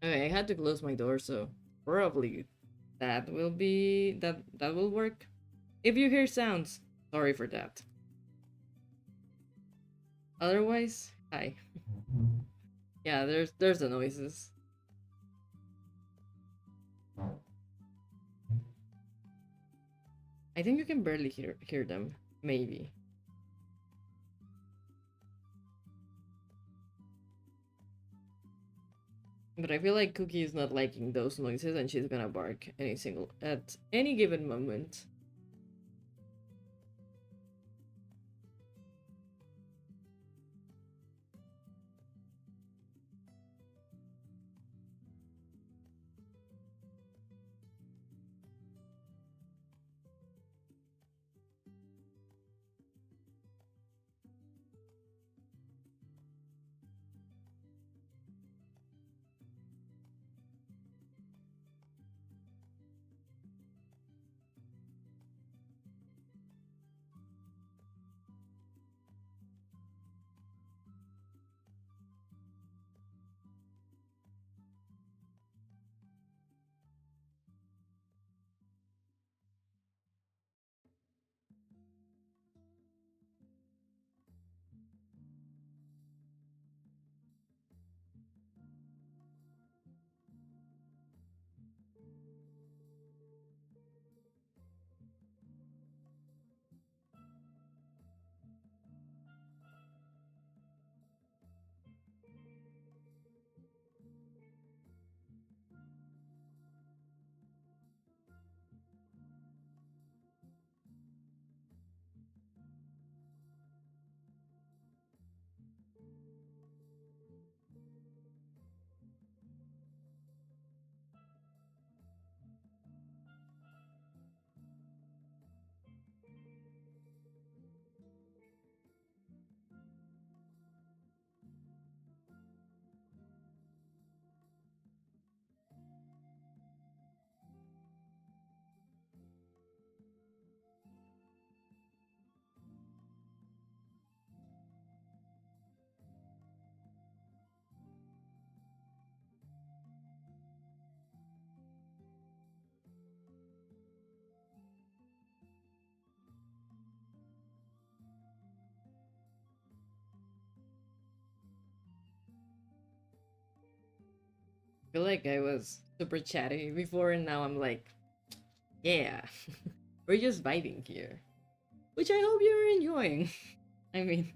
Okay, I had to close my door, so probably that will work. If you hear sounds, sorry for that. Otherwise, hi. Yeah, there's the noises. I think you can barely hear them. Maybe. But I feel like Cookie is not liking those noises and she's gonna bark at any given moment. I feel like I was super chatty before and now I'm like, yeah, we're just vibing here. Which I hope you're enjoying. I mean,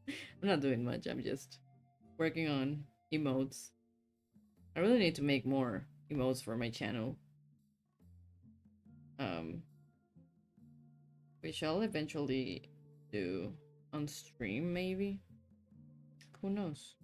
I'm not doing much, I'm just working on emotes. I really need to make more emotes for my channel. Um, which I'll eventually do on stream, maybe. Who knows?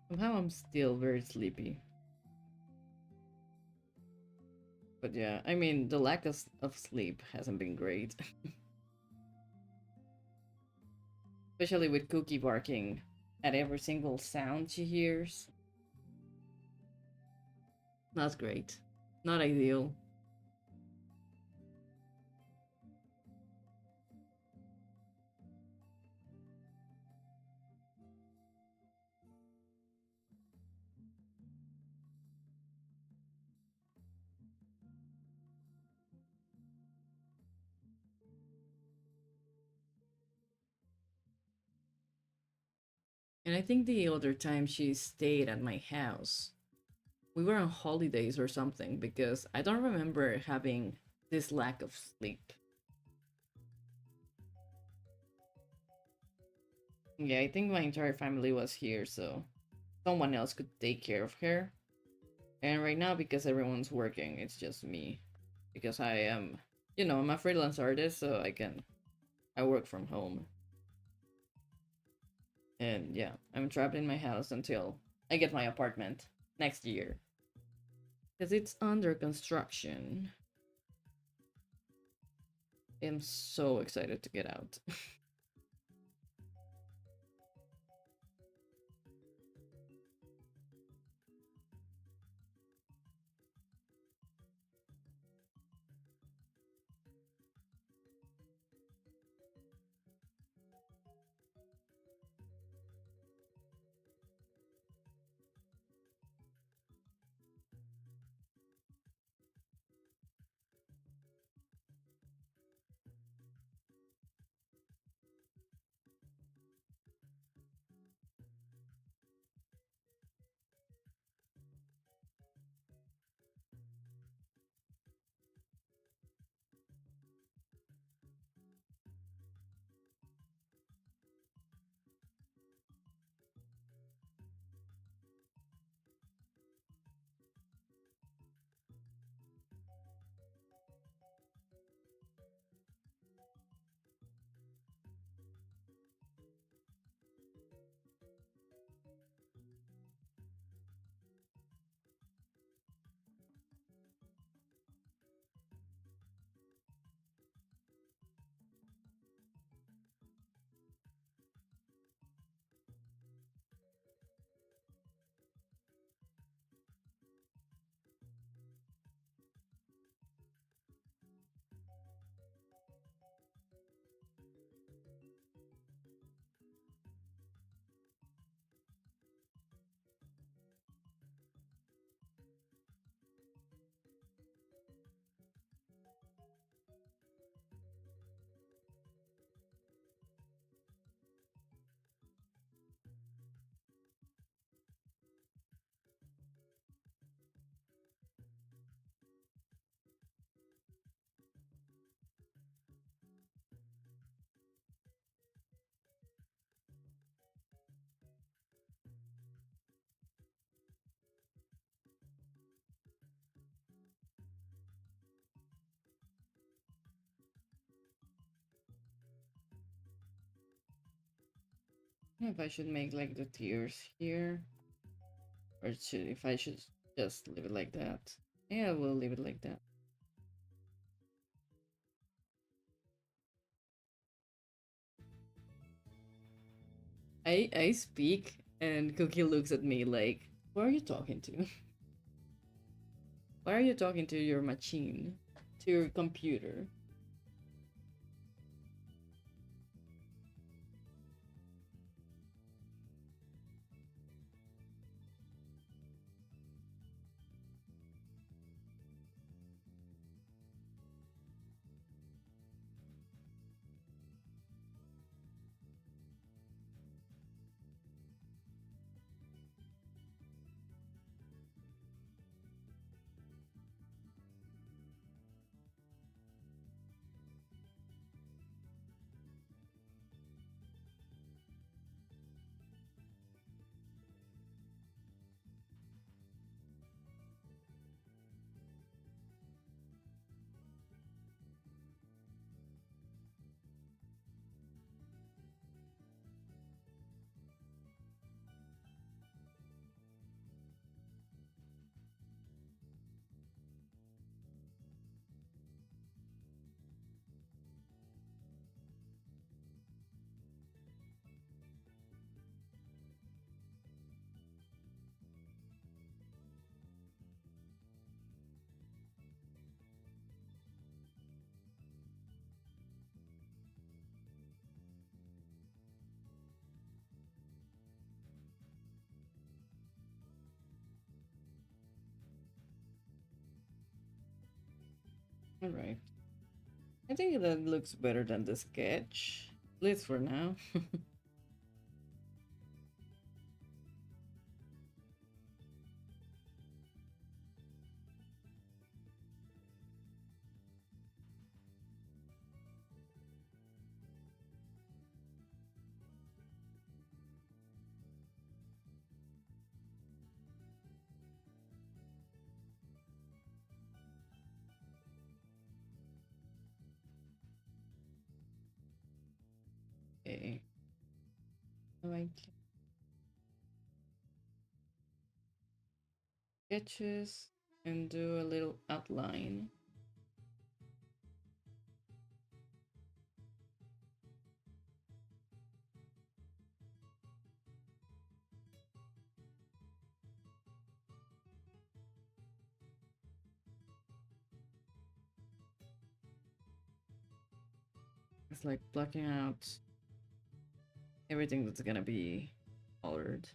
Somehow I'm still very sleepy. But yeah, I mean, the lack of sleep hasn't been great. Especially with Cookie barking at every single sound she hears. Not great. Not ideal. And I think the other time she stayed at my house, we were on holidays or something because I don't remember having this lack of sleep. Yeah, I think my entire family was here, so someone else could take care of her. And right now, because everyone's working, it's just me. Because I am, I'm a freelance artist, so I work from home. And yeah, I'm trapped in my house until I get my apartment next year. Because it's under construction. I'm so excited to get out. If I should make like the tears here, or if I should just leave it like that. Yeah, we'll leave it like that. I speak and Cookie looks at me like, "What are you talking to? Why are you talking to your machine, to your computer?" All right. I think that looks better than the sketch. At least for now. Okay. So I sketches and do a little outline. It's like blocking out everything that's gonna be colored.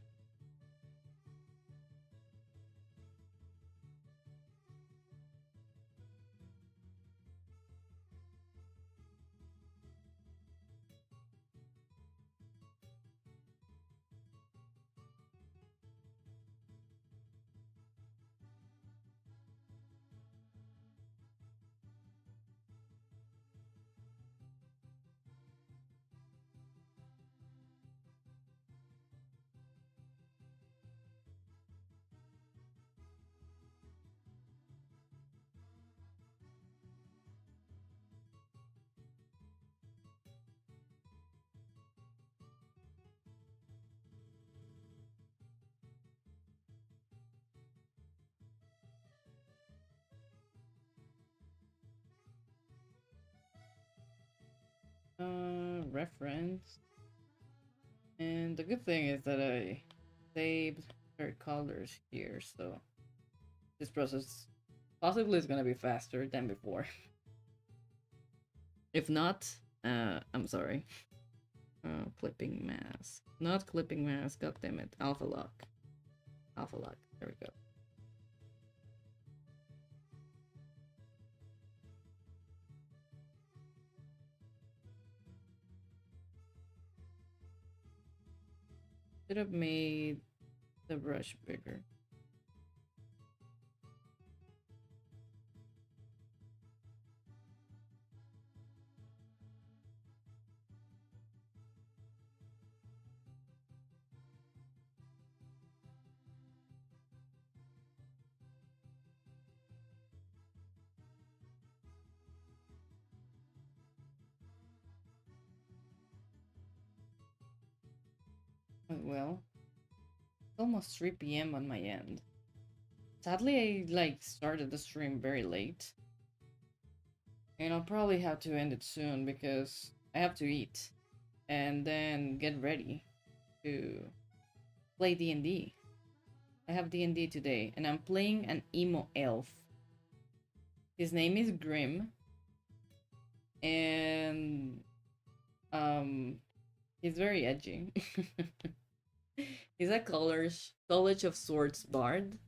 Reference. And the good thing is that I saved her colors here, so this process possibly is gonna be faster than before. If not, I'm sorry. Clipping mask. Not clipping mask, god damn it. Alpha lock. Alpha lock. There we go. Should have made the brush bigger. Well, it's almost 3 p.m. on my end. Sadly, I started the stream very late. And I'll probably have to end it soon because I have to eat and then get ready to play D&D. I have D&D today and I'm playing an emo elf. His name is Grim and he's very edgy. He's a College of Swords bard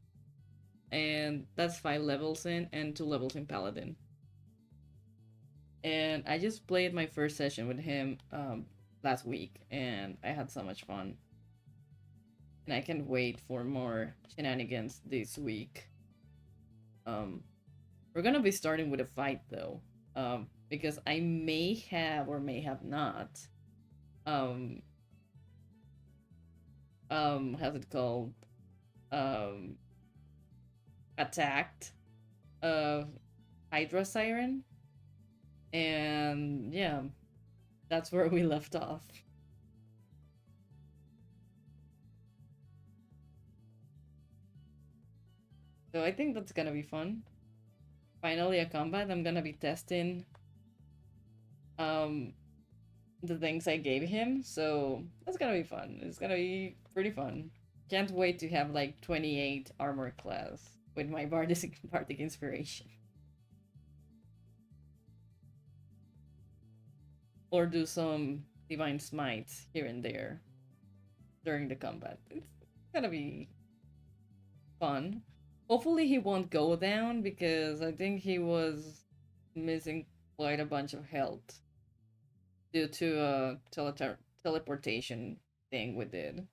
and that's 5 levels in and 2 levels in paladin. And I just played my first session with him last week and I had so much fun. And I can't wait for more shenanigans this week. We're gonna be starting with a fight though, because I may have or may have not, um, how's it called, um, attacked, Hydra Siren, and yeah, that's where we left off. So I think that's gonna be fun. Finally, a combat. I'm gonna be testing um the things I gave him, so that's gonna be fun. It's gonna be pretty fun. Can't wait to have 28 armor class with my bardic inspiration. Or do some divine smites here and there during the combat. It's gonna be fun. Hopefully he won't go down because I think he was missing quite a bunch of health due to a teleportation thing we did.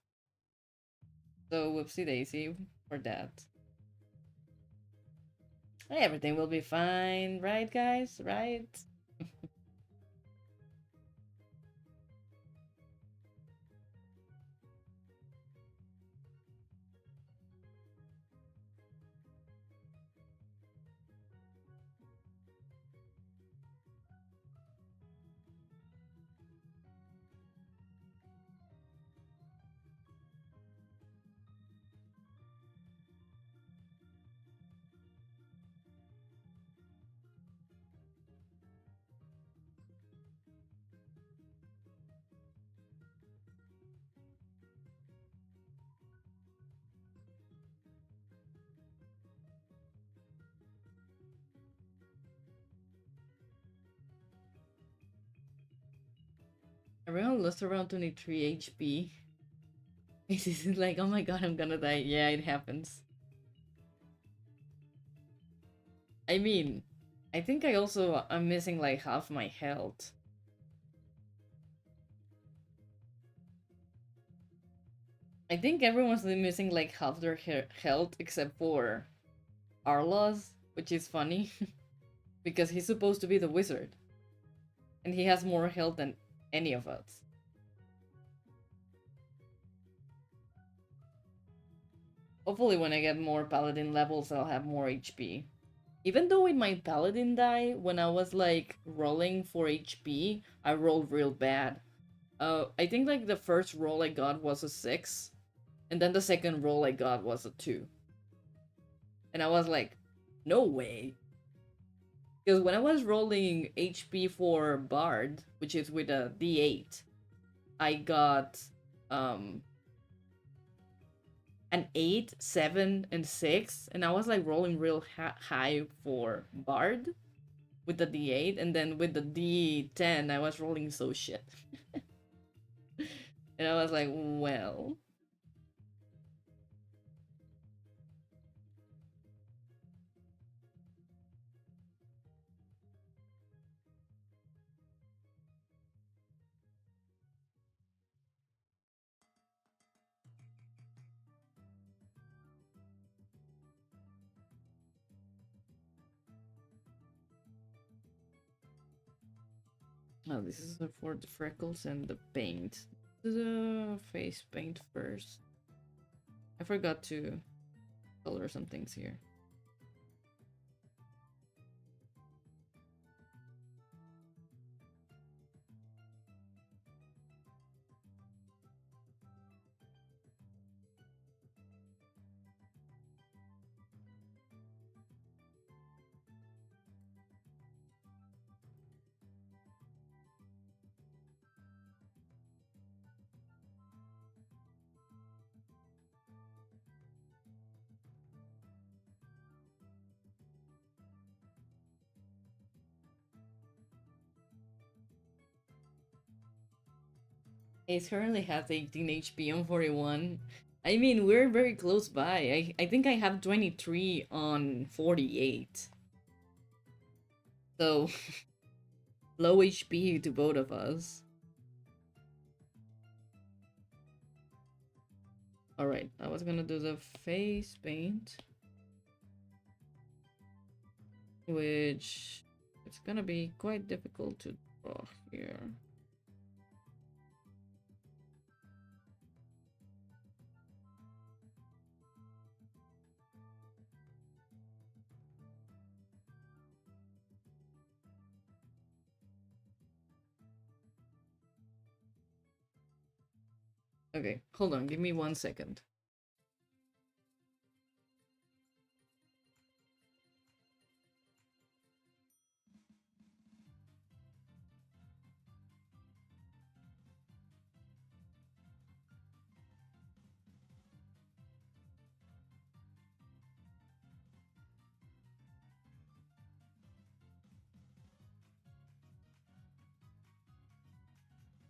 So whoopsie daisy for that. Everything will be fine, right guys? Right? Everyone lost around 23 HP. This is like, oh my god, I'm gonna die. Yeah, it happens. I mean, I think I'm missing like half my health. I think everyone's missing like half their health except for Arla's, which is funny because he's supposed to be the wizard and he has more health than any of us. Hopefully when I get more paladin levels I'll have more HP. Even though in my paladin die, when I was like rolling for HP, I rolled real bad. I think like the first roll I got was a 6, and then the second roll I got was a 2. And I was like, no way. Because when I was rolling HP for Bard, which is with a D8, I got an 8, 7, and 6, and I was like rolling real high for Bard with the D8, and then with the D10, I was rolling so shit. And I was like, well. Oh, this is for the freckles and the paint. Do the face paint first. I forgot to color some things here. It currently has 18 HP on 41. I mean, we're very close by. I think I have 23 on 48. So, low HP to both of us. Alright, I was gonna do the face paint. Which it's gonna be quite difficult to draw here. Okay, hold on, give me 1 second.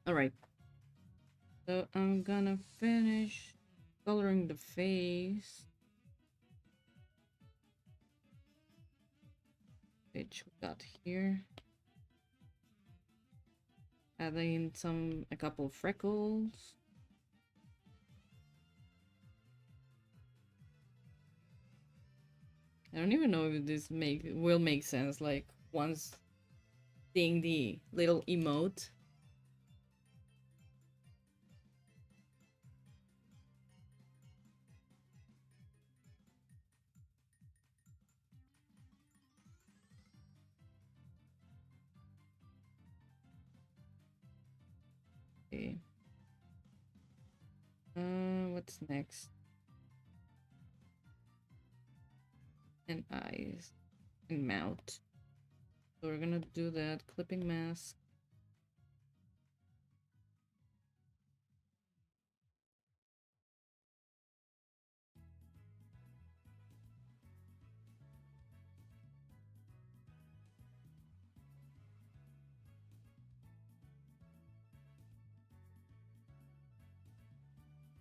Alright. So I'm gonna finish coloring the face. Which we got here. Adding a couple of freckles. I don't even know if this will make sense, like once seeing the little emote. Okay. What's next? And eyes and mouth. So we're gonna do that clipping mask.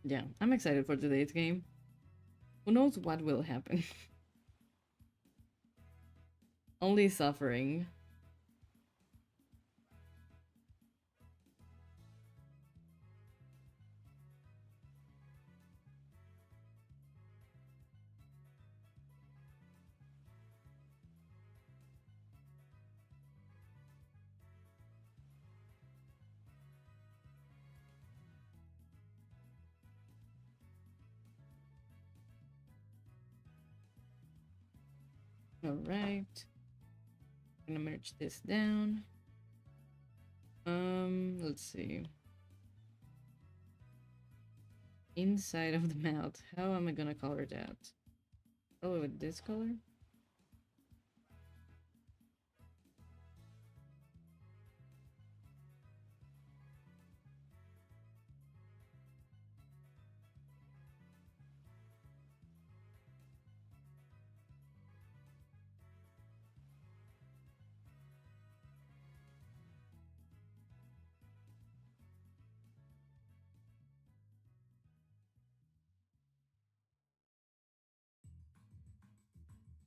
Yeah, I'm excited for today's game. Who knows what will happen? Only suffering. Alright. I'm gonna merge this down. Let's see. Inside of the mouth. How am I gonna color that? Oh, with this color?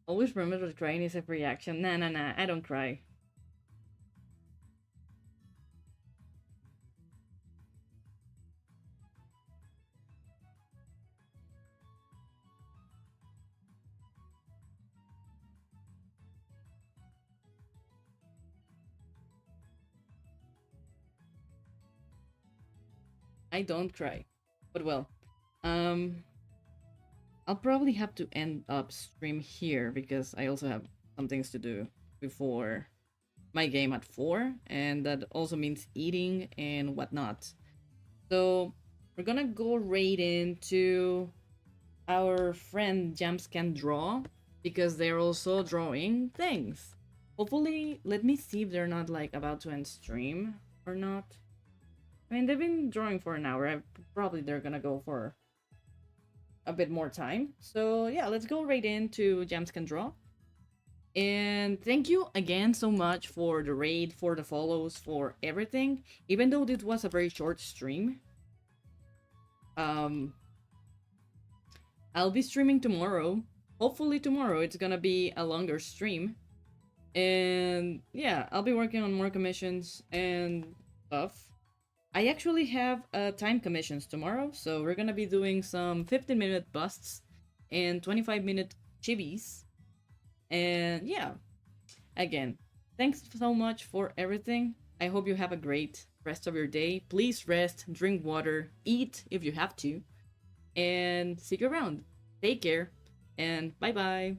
Always remember that crying is a reaction. Nah, nah, nah. I don't cry. I don't cry. But well, um, I'll probably have to end up stream here because I also have some things to do before my game at 4, and that also means eating and whatnot. So we're gonna go right into our friend Jams Can Draw because they're also drawing things. Hopefully, let me see if they're not like about to end stream or not. I mean, they've been drawing for an hour. Probably they're gonna go for a bit more time. So yeah, let's go right into Jams Can Draw. And thank you again so much for the raid, for the follows, for everything. Even though this was a very short stream, um, I'll be streaming tomorrow. Hopefully tomorrow it's gonna be a longer stream. And yeah, I'll be working on more commissions and stuff. I actually have time commissions tomorrow, so we're gonna be doing some 15-minute busts and 25-minute chibis. And yeah, again, thanks so much for everything. I hope you have a great rest of your day. Please rest, drink water, eat if you have to, and see you around. Take care, and bye bye.